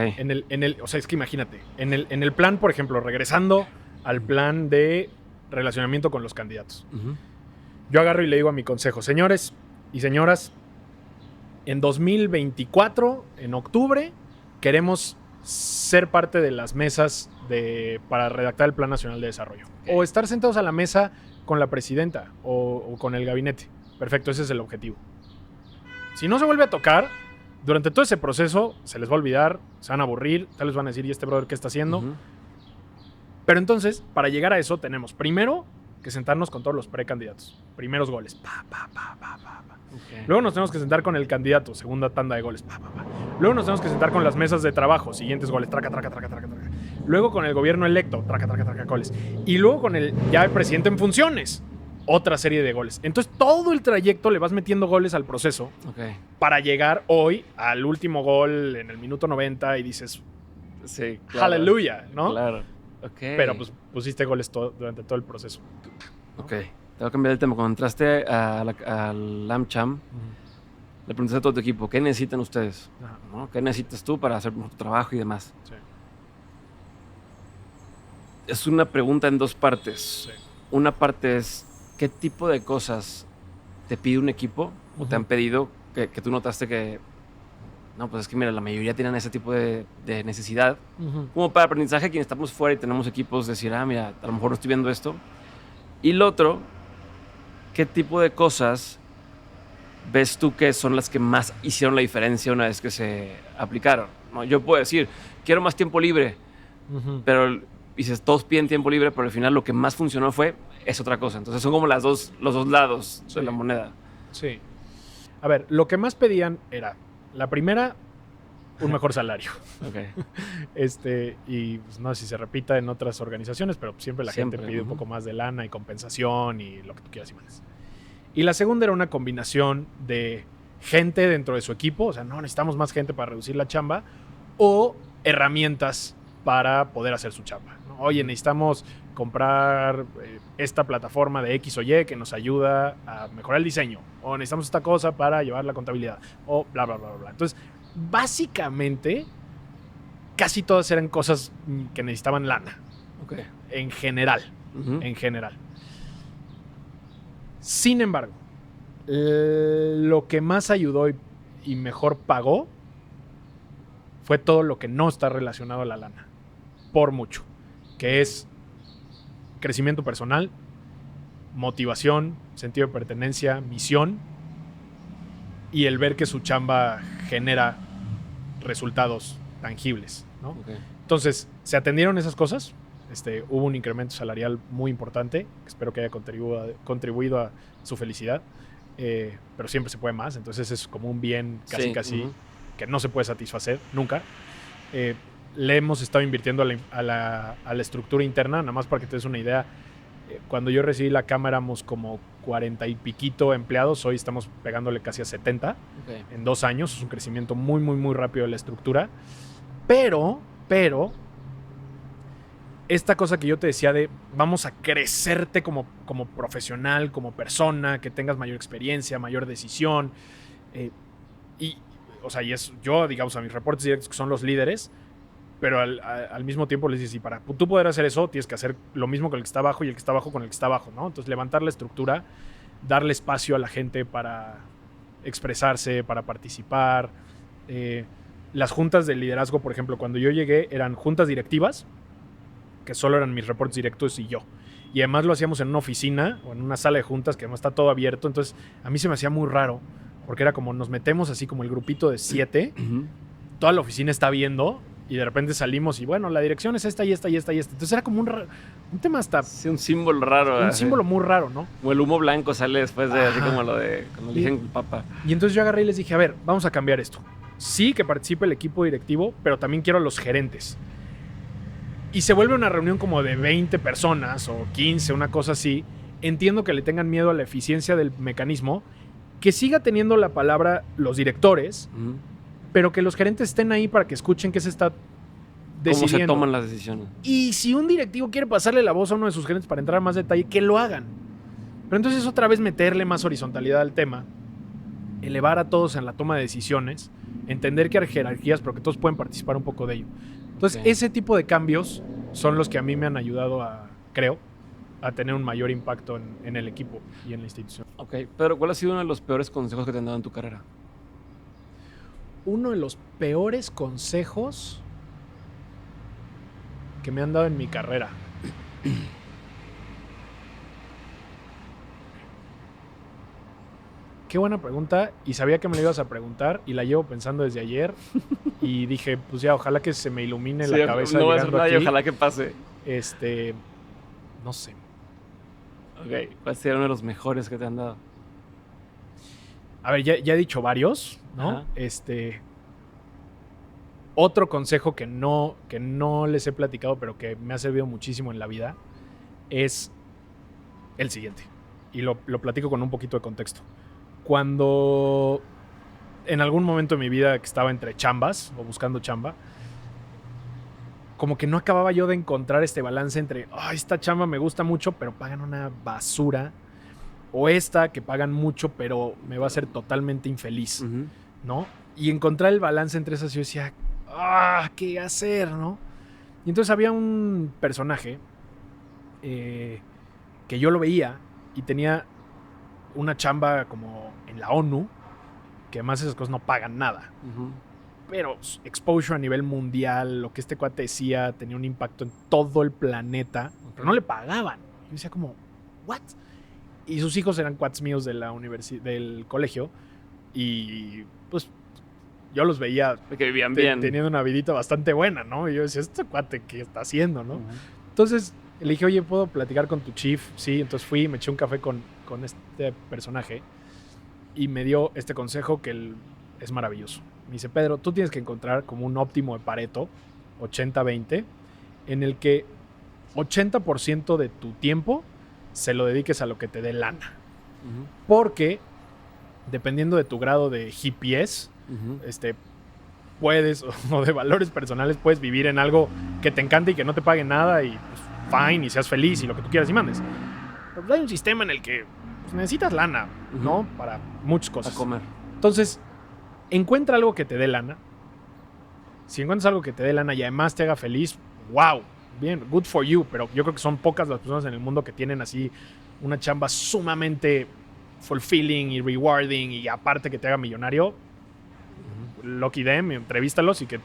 O sea, es que imagínate, en el plan, por ejemplo, regresando al plan de relacionamiento con los candidatos. Ujú. Yo agarro y le digo a mi consejo, señores y señoras, en 2024, en octubre, queremos ser parte de las mesas para redactar el Plan Nacional de Desarrollo. O estar sentados a la mesa con la presidenta o con el gabinete. Perfecto, ese es el objetivo. Si no se vuelve a tocar, durante todo ese proceso se les va a olvidar, se van a aburrir, tal vez van a decir, ¿y este brother qué está haciendo? Ujú. Pero entonces, para llegar a eso, tenemos primero que sentarnos con todos los precandidatos. Primeros goles. Pa, pa, pa, pa, pa, pa. Ok. Luego nos tenemos que sentar con el candidato, segunda tanda de goles. Pa, pa, pa. Luego nos tenemos que sentar con las mesas de trabajo, siguientes goles. Traca, traca, traca, traca, traca. Luego con el gobierno electo, traca, traca, traca, goles. Y luego con el presidente en funciones, otra serie de goles. Entonces, todo el trayecto le vas metiendo goles al proceso Ok. para llegar hoy al último gol en el minuto 90 y dices, Sí, claro. aleluya, ¿no? Claro. Ok. Pero pues pusiste goles durante todo el proceso. Ok. Te voy a cambiar el tema. Cuando entraste al AmCham, le preguntaste a todo tu equipo, ¿qué necesitan ustedes? Ajá. ¿No? ¿Qué necesitas tú para hacer tu trabajo y demás? Sí. Es una pregunta en dos partes. Sí. Una parte es, ¿qué tipo de cosas te pide un equipo o te han pedido que tú notaste que, no, pues es que mira, la mayoría tienen ese tipo de necesidad? Como para aprendizaje, quienes estamos fuera y tenemos equipos, decir, mira, a lo mejor no estoy viendo esto. Y lo otro, ¿qué tipo de cosas ves tú que son las que más hicieron la diferencia una vez que se aplicaron? ¿No? Yo puedo decir, quiero más tiempo libre, pero dices, todos piden tiempo libre, pero al final lo que más funcionó es otra cosa. Entonces son como los dos lados de la moneda. Sí. A ver, lo que más pedían era, la primera, un mejor salario. Ok. Y pues, no sé si se repita en otras organizaciones, pero siempre la gente pide un poco más de lana y compensación y lo que tú quieras y mandes. Y la segunda era una combinación de gente dentro de su equipo, o sea, no necesitamos más gente para reducir la chamba, o herramientas para poder hacer su chamba, ¿no? Oye, necesitamos comprar esta plataforma de X o Y que nos ayuda a mejorar el diseño, o necesitamos esta cosa para llevar la contabilidad, o bla, bla, bla, bla. Entonces, básicamente, casi todas eran cosas que necesitaban lana, Ok. en general, Ujú. en general. Sin embargo, lo que más ayudó y mejor pagó fue todo lo que no está relacionado a la lana, por mucho, que es crecimiento personal, motivación, sentido de pertenencia, misión y el ver que su chamba genera resultados tangibles, ¿no? Ok. Entonces, se atendieron esas cosas. Hubo un incremento salarial muy importante, que espero que haya contribuido a su felicidad, pero siempre se puede más, entonces es como un bien casi Ujú. que no se puede satisfacer nunca. Le hemos estado invirtiendo a la estructura interna, nada más para que te des una idea. Cuando yo recibí la cámara éramos como 40 y piquito empleados, hoy estamos pegándole casi a 70 Ok. en 2 años, es un crecimiento muy, muy, muy rápido de la estructura, pero esta cosa que yo te decía de vamos a crecerte como profesional, como persona, que tengas mayor experiencia, mayor decisión, o sea, y es yo, digamos, a mis reportes directos que son los líderes, pero al mismo tiempo les dices, y para tú poder hacer eso, tienes que hacer lo mismo con el que está abajo y el que está abajo con el que está abajo, ¿no? Entonces, levantar la estructura, darle espacio a la gente para expresarse, para participar. Las juntas de liderazgo, por ejemplo, cuando yo llegué, eran juntas directivas, que solo eran mis reportes directos y yo. Y además lo hacíamos en una oficina o en una sala de juntas que además está todo abierto. Entonces, a mí se me hacía muy raro, porque era como nos metemos así como el grupito de 7, Ujú. toda la oficina está viendo Y de repente salimos y bueno, la dirección es esta y esta y esta y esta. Entonces era como un tema hasta... Sí, un símbolo raro. Un así. símbolo muy raro, ¿no? O el humo blanco sale después de, así Ajá. como lo de cuando eligen el papa. Y entonces yo agarré y les dije, a ver, vamos a cambiar esto. Sí que participe el equipo directivo, pero también quiero a los gerentes. Y se vuelve una reunión como de 20 personas o 15, una cosa así. Entiendo que le tengan miedo a la eficiencia del mecanismo, que siga teniendo la palabra los directores, Ujú. pero que los gerentes estén ahí para que escuchen qué se está decidiendo. Cómo se toman las decisiones. Y si un directivo quiere pasarle la voz a uno de sus gerentes para entrar a más detalle, que lo hagan. Pero entonces otra vez meterle más horizontalidad al tema, elevar a todos en la toma de decisiones, entender que hay jerarquías, pero que todos pueden participar un poco de ello. Entonces, Ok. ese tipo de cambios son los que a mí me han ayudado creo, a tener un mayor impacto en el equipo y en la institución. Ok, Pedro, ¿cuál ha sido uno de los peores consejos que te han dado en tu carrera? Uno de los peores consejos que me han dado en mi carrera. Qué buena pregunta, y sabía que me la ibas a preguntar y la llevo pensando desde ayer y dije, pues ya, ojalá que se me ilumine la cabeza no va a ser llegando nada y aquí. ojalá que pase. No sé. Ok, ¿cuál sería uno de los mejores que te han dado? A ver, ya he dicho varios, ¿no? Ajá. Otro consejo que no les he platicado, pero que me ha servido muchísimo en la vida, es el siguiente. Y lo platico con un poquito de contexto. Cuando en algún momento de mi vida que estaba entre chambas o buscando chamba, como que no acababa yo de encontrar este balance entre, esta chamba me gusta mucho, pero pagan una basura. O esta que pagan mucho, pero me va a hacer totalmente infeliz, Ujú. ¿no? Y encontrar el balance entre esas, yo decía, ¿qué hacer, no? Y entonces había un personaje que yo lo veía y tenía una chamba como en la ONU, que además esas cosas no pagan nada. Ujú. Pero exposure a nivel mundial, lo que este cuate decía, tenía un impacto en todo el planeta, pero no le pagaban. Yo decía como, ¿what? Y sus hijos eran cuates míos de la del colegio y pues yo los veía Que vivían bien. teniendo una vidita bastante buena, ¿no? Y yo decía, ¿este cuate qué está haciendo, no? Ujú. Entonces le dije, oye, ¿puedo platicar con tu chief? Sí, entonces fui y me eché un café con este personaje y me dio este consejo que es maravilloso. Me dice, Pedro, tú tienes que encontrar como un óptimo de Pareto, 80-20, en el que 80% de tu tiempo se lo dediques a lo que te dé lana. Ujú. Porque, dependiendo de tu grado de hippies, Ujú. puedes, o de valores personales, puedes vivir en algo que te encante y que no te pague nada y pues, fine, y seas feliz y lo que tú quieras y mandes. Pero hay un sistema en el que pues, necesitas lana, ¿no? Ujú. Para muchas cosas. A comer. Entonces, encuentra algo que te dé lana. Si encuentras algo que te dé lana y además te haga feliz, wow, bien, good for you. Pero yo creo que son pocas las personas en el mundo que tienen así una chamba sumamente fulfilling y rewarding y aparte que te haga millonario. Lucky them, entrevístalos y que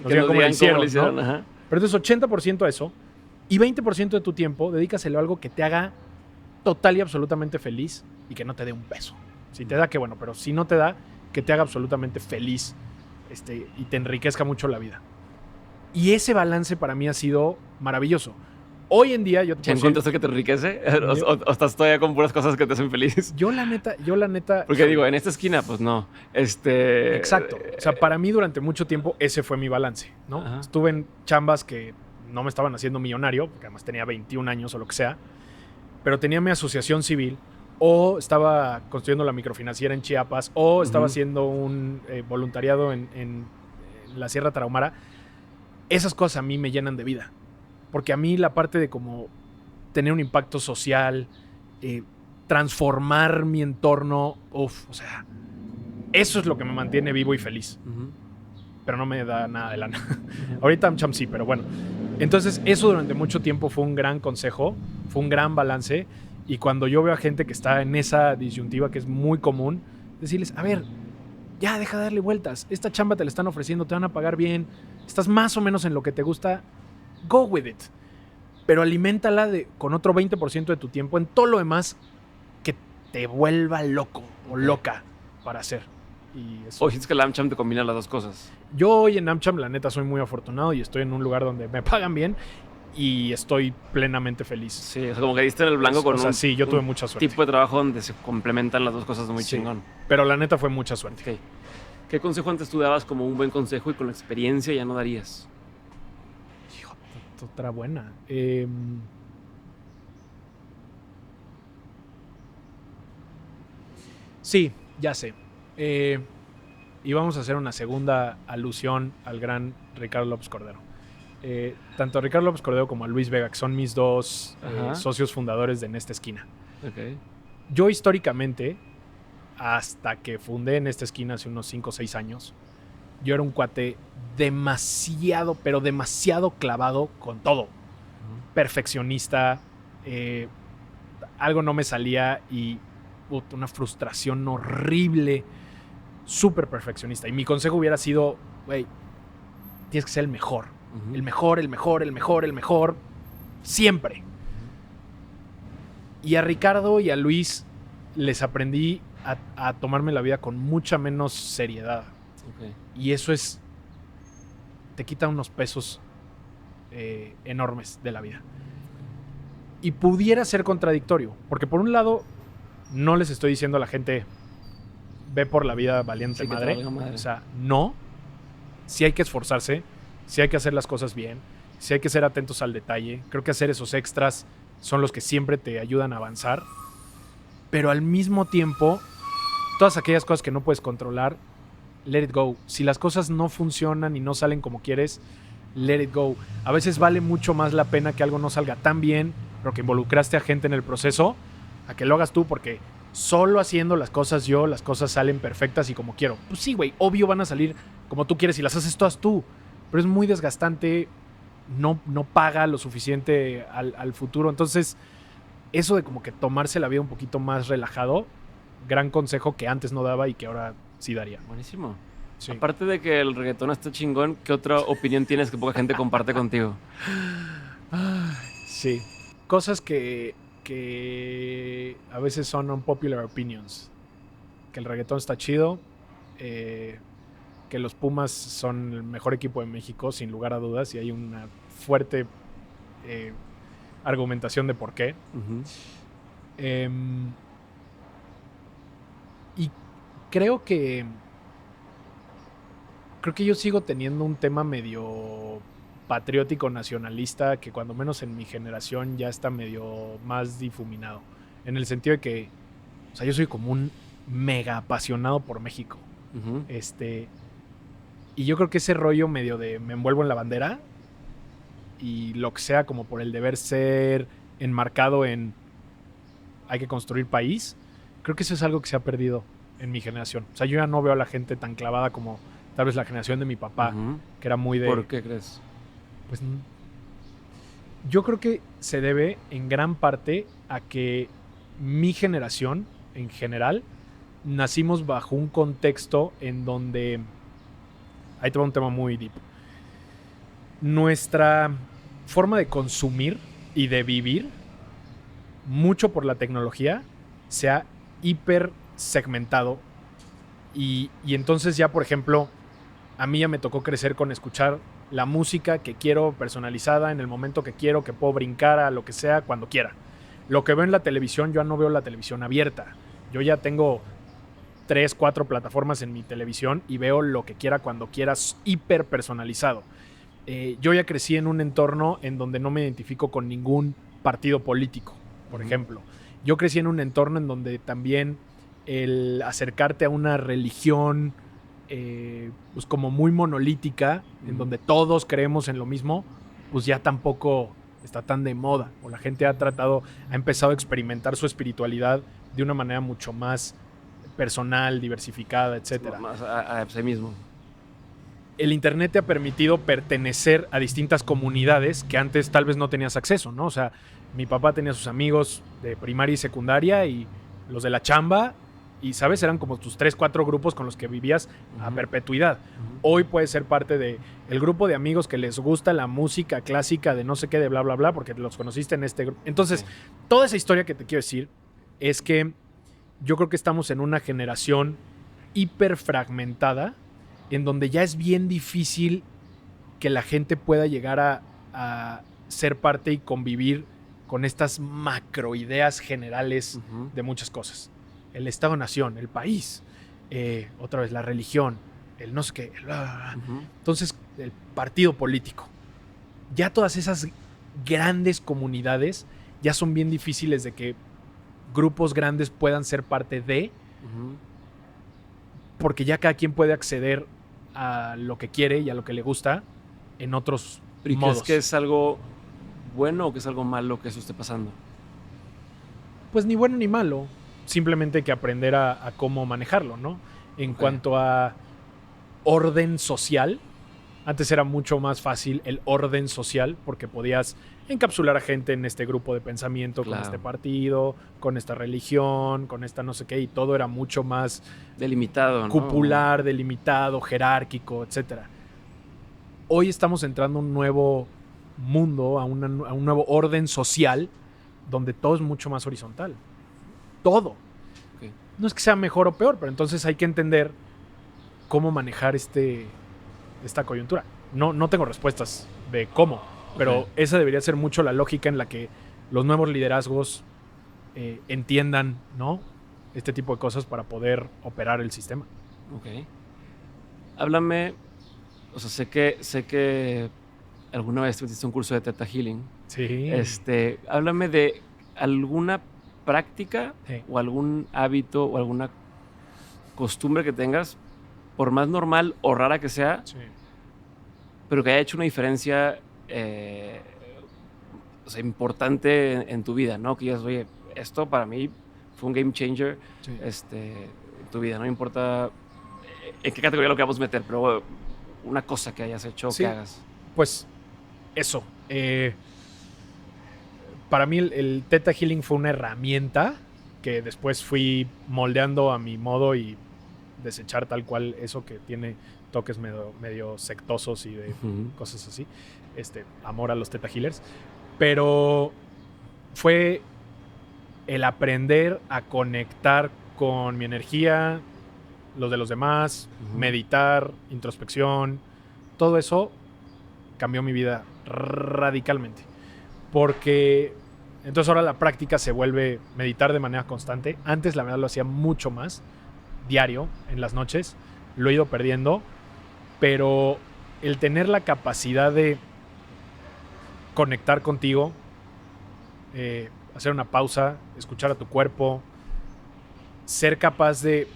nos digan cómo lo hicieron, ¿no? Ajá. Pero entonces 80% a eso y 20% de tu tiempo dedícaselo a algo que te haga total y absolutamente feliz y que no te dé un peso. Si te da, qué bueno, pero si no te da, que te haga absolutamente feliz y te enriquezca mucho la vida. Y ese balance para mí ha sido maravilloso. Hoy en día yo te ¿Ya puedo decir, encontraste que te enriquece? ¿O estás todavía con puras cosas que te hacen feliz? yo la neta... Porque digo, en esta esquina, pues no. Exacto. O sea, para mí durante mucho tiempo ese fue mi balance, ¿no? Ajá. Estuve en chambas que no me estaban haciendo millonario, porque además tenía 21 años o lo que sea, pero tenía mi asociación civil, o estaba construyendo la microfinanciera en Chiapas, o estaba Ujú. haciendo un voluntariado en la Sierra Tarahumara. Esas cosas a mí me llenan de vida. Porque a mí la parte de como tener un impacto social, transformar mi entorno, o sea, eso es lo que me mantiene vivo y feliz. Ujú. Pero no me da nada de lana. Ahorita AmCham sí, pero bueno. Entonces, eso durante mucho tiempo fue un gran consejo, fue un gran balance. Y cuando yo veo a gente que está en esa disyuntiva que es muy común, decirles, a ver, ya deja de darle vueltas. Esta chamba te la están ofreciendo, te van a pagar bien, estás más o menos en lo que te gusta, go with it. Pero aliméntala con otro 20% de tu tiempo en todo lo demás que te vuelva loco o loca para hacer. Y eso. ¿O sientes que la AmCham te combina las dos cosas? Yo hoy en AmCham, la neta, soy muy afortunado y estoy en un lugar donde me pagan bien y estoy plenamente feliz. Sí, o sea, como que diste en el blanco con sí, yo tuve mucha suerte. tipo de trabajo donde se complementan las dos cosas muy Sí. chingón. Pero la neta fue mucha suerte. Ok. ¿Qué consejo antes tú dabas como un buen consejo y con la experiencia ya no darías? Hijo, otra buena. Sí, ya sé. Y vamos a hacer una segunda alusión al gran Ricardo López Cordero. Tanto a Ricardo López Cordero como a Luis Vega, que son mis dos socios fundadores de En Esta Esquina. Ok. Yo históricamente, hasta que fundé En Esta Esquina hace unos 5 o 6 años, yo era un cuate demasiado, pero demasiado clavado con todo. Perfeccionista, algo no me salía y una frustración horrible, súper perfeccionista. Y mi consejo hubiera sido, güey, tienes que ser el mejor. El mejor, el mejor, el mejor, el mejor. Siempre. Y a Ricardo y a Luis les aprendí a tomarme la vida con mucha menos seriedad. Okay. Y eso te quita unos pesos enormes de la vida. Y pudiera ser contradictorio, porque por un lado no les estoy diciendo a la gente ve por la vida valiente Sí, madre. madre. O sea, no. Sí hay que esforzarse, sí hay que hacer las cosas bien, sí hay que ser atentos al detalle. Creo que hacer esos extras son los que siempre te ayudan a avanzar. Pero al mismo tiempo, todas aquellas cosas que no puedes controlar, let it go. Si las cosas no funcionan y no salen como quieres, let it go. A veces vale mucho más la pena que algo no salga tan bien, pero que involucraste a gente en el proceso, a que lo hagas tú, porque solo haciendo las cosas las cosas salen perfectas y como quiero. Pues sí, güey, obvio van a salir como tú quieres y las haces todas tú, pero es muy desgastante, no paga lo suficiente al futuro. Entonces, eso de como que tomarse la vida un poquito más relajado, gran consejo que antes no daba y que ahora sí daría. Buenísimo. Sí. Aparte de que el reggaetón está chingón, ¿qué otra opinión tienes que poca gente comparte contigo? Sí. Cosas que a veces son unpopular opinions. Que el reggaetón está chido. Que los Pumas son el mejor equipo de México, sin lugar a dudas. Y hay una fuerte argumentación de por qué. Y creo que yo sigo teniendo un tema medio patriótico nacionalista que cuando menos en mi generación ya está medio más difuminado, en el sentido de que, o sea, yo soy como un mega apasionado por México. Y yo creo que ese rollo medio de me envuelvo en la bandera y lo que sea como por el deber ser enmarcado en hay que construir país, creo que eso es algo que se ha perdido en mi generación. O sea, yo ya no veo a la gente tan clavada como tal vez la generación de mi papá, que era muy de... ¿Por qué crees? Pues yo creo que se debe en gran parte a que mi generación, en general, nacimos bajo un contexto en donde... Ahí te va un tema muy deep. Nuestra forma de consumir y de vivir, mucho por la tecnología, se ha hiper segmentado. Y entonces ya, por ejemplo, a mí ya me tocó crecer con escuchar la música que quiero personalizada en el momento que quiero, que puedo brincar a lo que sea cuando quiera. Lo que veo en la televisión, yo no veo la televisión abierta. Yo ya tengo 3, 4 plataformas en mi televisión y veo lo que quiera cuando quieras, hiper personalizado. Yo ya crecí en un entorno en donde no me identifico con ningún partido político, por ejemplo. Yo crecí en un entorno en donde también el acercarte a una religión pues como muy monolítica, en donde todos creemos en lo mismo, pues ya tampoco está tan de moda. O la gente ha empezado a experimentar su espiritualidad de una manera mucho más personal, diversificada, etcétera. Más a sí mismo. El internet te ha permitido pertenecer a distintas comunidades que antes tal vez no tenías acceso, ¿no? O sea, mi papá tenía sus amigos de primaria y secundaria y los de la chamba y, ¿sabes? Eran como tus 3, 4 grupos con los que vivías a perpetuidad. Hoy puedes ser parte de el grupo de amigos que les gusta la música clásica de no sé qué, de bla, bla, bla, porque los conociste en este grupo. Entonces, toda esa historia que te quiero decir es que yo creo que estamos en una generación hiper fragmentada, en donde ya es bien difícil que la gente pueda llegar a ser parte y convivir con estas macroideas generales de muchas cosas. El Estado-Nación, el país, otra vez la religión, el no sé qué. Entonces, el partido político. Ya todas esas grandes comunidades ya son bien difíciles de que grupos grandes puedan ser parte de, porque ya cada quien puede acceder a lo que quiere y a lo que le gusta en otros modos. ¿Crees que es algo bueno o que es algo malo que eso esté pasando? Pues ni bueno ni malo. Simplemente hay que aprender a cómo manejarlo, ¿no? En cuanto a orden social, antes era mucho más fácil el orden social porque podías encapsular a gente en este grupo de pensamiento, con este partido, con esta religión, con esta no sé qué, y todo era mucho más delimitado, ¿no? Cupular, delimitado, jerárquico, etc. Hoy estamos entrando a un nuevo mundo, a un nuevo orden social donde todo es mucho más horizontal. Todo. Okay. No es que sea mejor o peor, pero entonces hay que entender cómo manejar esta coyuntura. No tengo respuestas de cómo, pero esa debería ser mucho la lógica en la que los nuevos liderazgos entiendan, ¿no?, este tipo de cosas para poder operar el sistema. Ok. Háblame, o sea, sé que alguna vez tuviste un curso de Theta Healing. Sí. Háblame de alguna práctica Sí. o algún hábito o alguna costumbre que tengas, por más normal o rara que sea, Sí. pero que haya hecho una diferencia o sea, importante en tu vida, ¿no? Que digas, oye, esto para mí fue un game changer en tu vida. No importa en qué categoría lo queramos meter, pero una cosa que hayas hecho o Sí. que hagas. Pues eso. Para mí el Theta Healing fue una herramienta que después fui moldeando a mi modo y desechar tal cual eso que tiene toques medio sectosos y de cosas así. Amor a los Theta Healers. Pero fue el aprender a conectar con mi energía, los de los demás, meditar, introspección. Todo eso cambió mi vida radicalmente. Porque entonces ahora la práctica se vuelve meditar de manera constante. Antes la verdad lo hacía mucho más, diario, en las noches. Lo he ido perdiendo. Pero el tener la capacidad de conectar contigo, hacer una pausa, escuchar a tu cuerpo, ser capaz de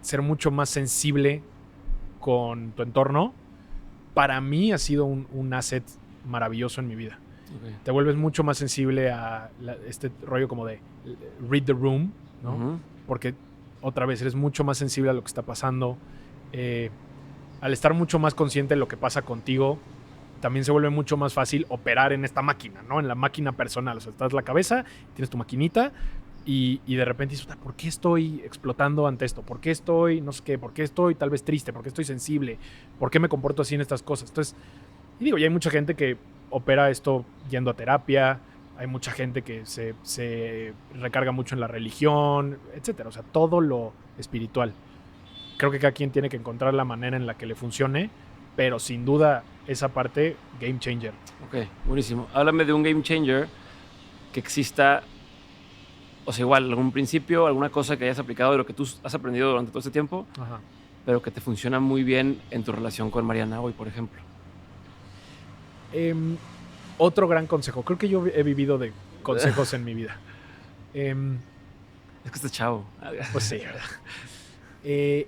ser mucho más sensible con tu entorno, para mí ha sido un asset maravilloso en mi vida. Okay. Te vuelves mucho más sensible a este rollo como de read the room, ¿no? Porque otra vez eres mucho más sensible a lo que está pasando. Al estar mucho más consciente de lo que pasa contigo, también se vuelve mucho más fácil operar en esta máquina, ¿no? En la máquina personal. O sea, estás en la cabeza, tienes tu maquinita y de repente dices, ¿por qué estoy explotando ante esto? ¿Por qué estoy, no sé qué? ¿Por qué estoy tal vez triste? ¿Por qué estoy sensible? ¿Por qué me comporto así en estas cosas? Entonces, y digo, ya hay mucha gente que opera esto yendo a terapia, hay mucha gente que se recarga mucho en la religión, etcétera. O sea, todo lo espiritual. Creo que cada quien tiene que encontrar la manera en la que le funcione, pero sin duda esa parte, game changer. Ok, buenísimo. Háblame de un game changer que exista, o sea, igual, algún principio, alguna cosa que hayas aplicado de lo que tú has aprendido durante todo este tiempo, pero que te funciona muy bien en tu relación con Mariana hoy, por ejemplo. Otro gran consejo. Creo que yo he vivido de consejos en mi vida. Es que estás chavo. Pues sí, ¿verdad?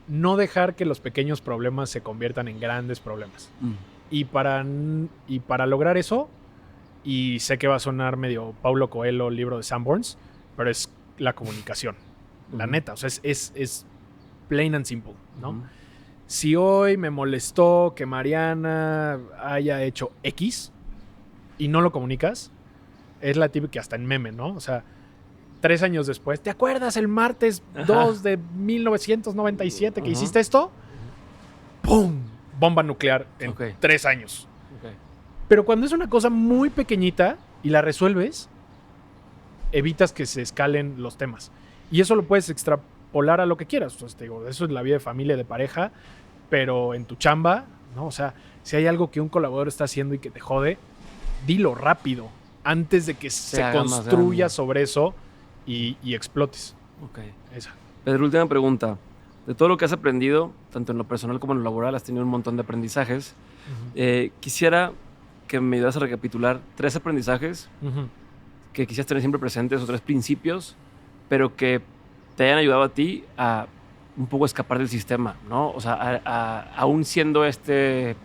No dejar que los pequeños problemas se conviertan en grandes problemas. Y para lograr eso, y sé que va a sonar medio Paulo Coelho, libro de Sanborns, pero es la comunicación. La neta, o sea, es plain and simple, ¿no? Si hoy me molestó que Mariana haya hecho X y no lo comunicas, es la típica que hasta en meme, ¿no? O sea, 3 años después, ¿te acuerdas el martes 2 de 1997 que hiciste esto? ¡Pum! Bomba nuclear en 3 años. Pero cuando es una cosa muy pequeñita y la resuelves, evitas que se escalen los temas. Y eso lo puedes extrapolar extrapolar a lo que quieras. Entonces, te digo, eso es la vida de familia, de pareja, pero en tu chamba, ¿no? O sea, si hay algo que un colaborador está haciendo y que te jode, dilo rápido, antes de que se construya sobre eso y explotes. Ok. Esa. Pedro, última pregunta. De todo lo que has aprendido, tanto en lo personal como en lo laboral, has tenido un montón de aprendizajes. Quisiera que me ayudas a recapitular 3 aprendizajes que quisieras tener siempre presentes, o 3 principios, pero que te hayan ayudado a ti a un poco escapar del sistema, ¿no? O sea, aún siendo este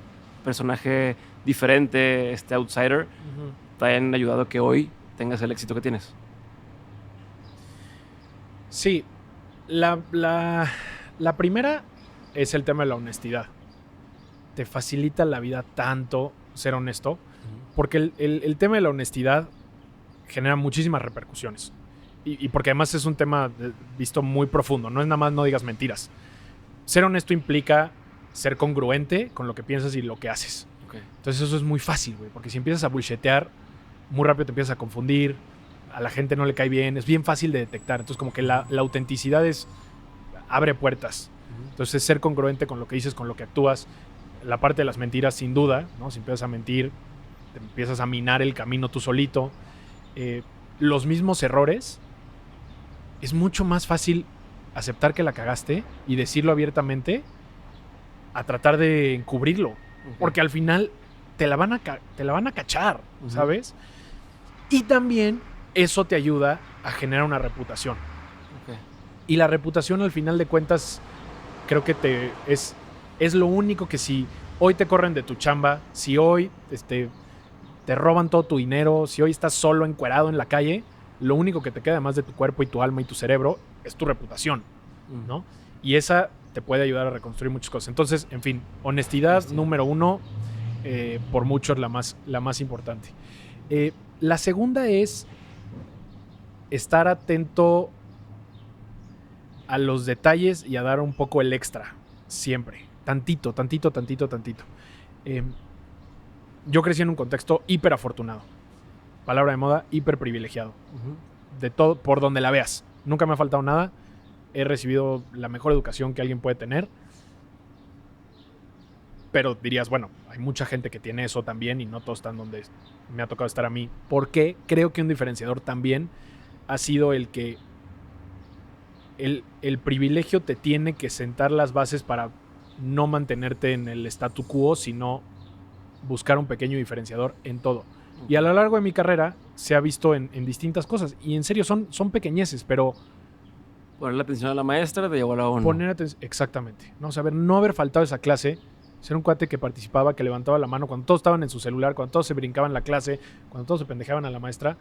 personaje diferente, este outsider, te hayan ayudado a que hoy tengas el éxito que tienes. Sí, la primera es el tema de la honestidad. Te facilita la vida tanto ser honesto, porque el tema de la honestidad genera muchísimas repercusiones. Y porque además es un tema visto muy profundo. No es nada más no digas mentiras. Ser honesto implica ser congruente con lo que piensas y lo que haces. Okay. Entonces eso es muy fácil, güey. Porque si empiezas a bullshetear, muy rápido te empiezas a confundir. A la gente no le cae bien. Es bien fácil de detectar. Entonces como que la autenticidad abre puertas. Entonces ser congruente con lo que dices, con lo que actúas. La parte de las mentiras, sin duda, ¿no? Si empiezas a mentir, te empiezas a minar el camino tú solito. Los mismos errores, es mucho más fácil aceptar que la cagaste y decirlo abiertamente a tratar de encubrirlo. Okay. Porque al final te la van a cachar, ¿sabes? Y también eso te ayuda a generar una reputación. Okay. Y la reputación, al final de cuentas, creo que es lo único que, si hoy te corren de tu chamba, si hoy te roban todo tu dinero, si hoy estás solo encuerado en la calle, lo único que te queda, además de tu cuerpo y tu alma y tu cerebro, es tu reputación, ¿no? Y esa te puede ayudar a reconstruir muchas cosas. Entonces, en fin, honestidad, número 1, por mucho es la más importante. La segunda es estar atento a los detalles y a dar un poco el extra, siempre. Tantito. Yo crecí en un contexto hiper afortunado. Palabra de moda, hiper privilegiado. De todo, por donde la veas. Nunca me ha faltado nada. He recibido la mejor educación que alguien puede tener. Pero dirías, bueno, hay mucha gente que tiene eso también y no todos están donde me ha tocado estar a mí. Porque creo que un diferenciador también ha sido el que el privilegio te tiene que sentar las bases para no mantenerte en el statu quo, sino buscar un pequeño diferenciador en todo. Y a lo largo de mi carrera se ha visto en distintas cosas. Y en serio, son pequeñeces, pero... Ponerle atención a la maestra te llevó a la ONU. Poner atención, exactamente. ¿No? O sea, no haber faltado esa clase, ser un cuate que participaba, que levantaba la mano cuando todos estaban en su celular, cuando todos se brincaban la clase, cuando todos se pendejaban a la maestra.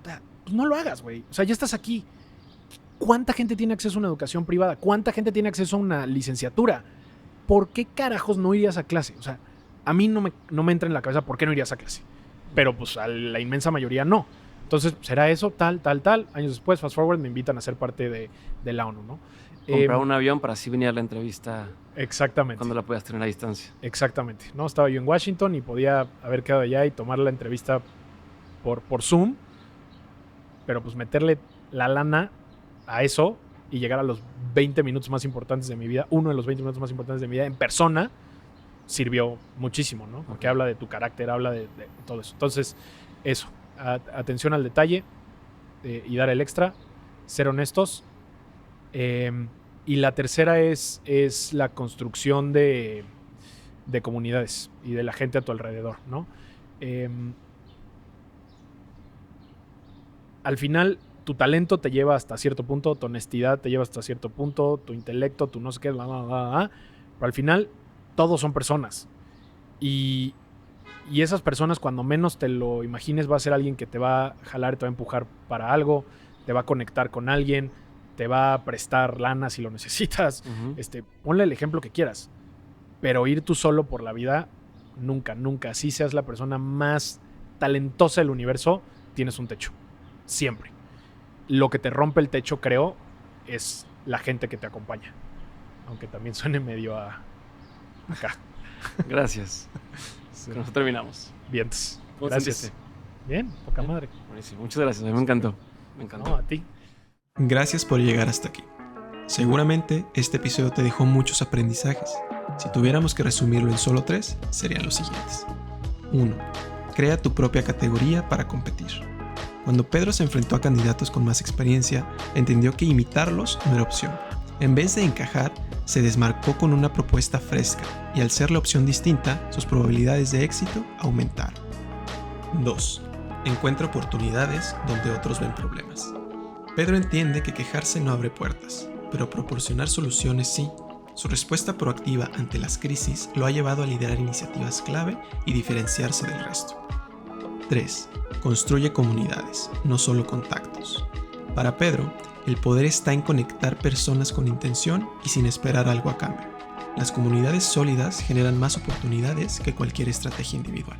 Pues no lo hagas, güey. O sea, ya estás aquí. ¿Cuánta gente tiene acceso a una educación privada? ¿Cuánta gente tiene acceso a una licenciatura? ¿Por qué carajos no irías a clase? O sea, a mí no me entra en la cabeza por qué no irías a clase. Pero pues a la inmensa mayoría no. Entonces, será eso, tal. Años después, fast forward, me invitan a ser parte de la ONU, ¿no? Comprar un avión para así venir a la entrevista. Exactamente. Cuando la puedas tener a distancia. Exactamente. No, estaba yo en Washington y podía haber quedado allá y tomar la entrevista por Zoom. Pero pues meterle la lana a eso y llegar a los 20 minutos más importantes de mi vida, uno de los 20 minutos más importantes de mi vida en persona, sirvió muchísimo, ¿no? Porque habla de tu carácter, habla de todo eso. Entonces, eso, atención al detalle y dar el extra, ser honestos. Y la tercera es la construcción de comunidades y de la gente a tu alrededor, ¿no? Al final, tu talento te lleva hasta cierto punto, tu honestidad te lleva hasta cierto punto, tu intelecto, tu no sé qué, pero al final todos son personas. Y esas personas, cuando menos te lo imagines, va a ser alguien que te va a jalar, te va a empujar para algo, te va a conectar con alguien, te va a prestar lana si lo necesitas. Ponle el ejemplo que quieras. Pero ir tú solo por la vida, nunca. Así seas la persona más talentosa del universo, tienes un techo. Siempre. Lo que te rompe el techo, creo, es la gente que te acompaña. Aunque también suene medio acá. Gracias. Sí. Con eso terminamos. Bien. Gracias. Bien, poca Bien. madre. Buenísimo. Muchas gracias. A mí me encantó. Me encantó. No, a ti. Gracias por llegar hasta aquí. Seguramente este episodio te dejó muchos aprendizajes. Si tuviéramos que resumirlo en solo 3, serían los siguientes. 1. Crea tu propia categoría para competir. Cuando Pedro se enfrentó a candidatos con más experiencia, entendió que imitarlos no era opción. En vez de encajar, se desmarcó con una propuesta fresca y al ser la opción distinta, sus probabilidades de éxito aumentaron. 2. Encuentra oportunidades donde otros ven problemas. Pedro entiende que quejarse no abre puertas, pero proporcionar soluciones sí. Su respuesta proactiva ante las crisis lo ha llevado a liderar iniciativas clave y diferenciarse del resto. 3. Construye comunidades, no solo contactos. Para Pedro, el poder está en conectar personas con intención y sin esperar algo a cambio. Las comunidades sólidas generan más oportunidades que cualquier estrategia individual.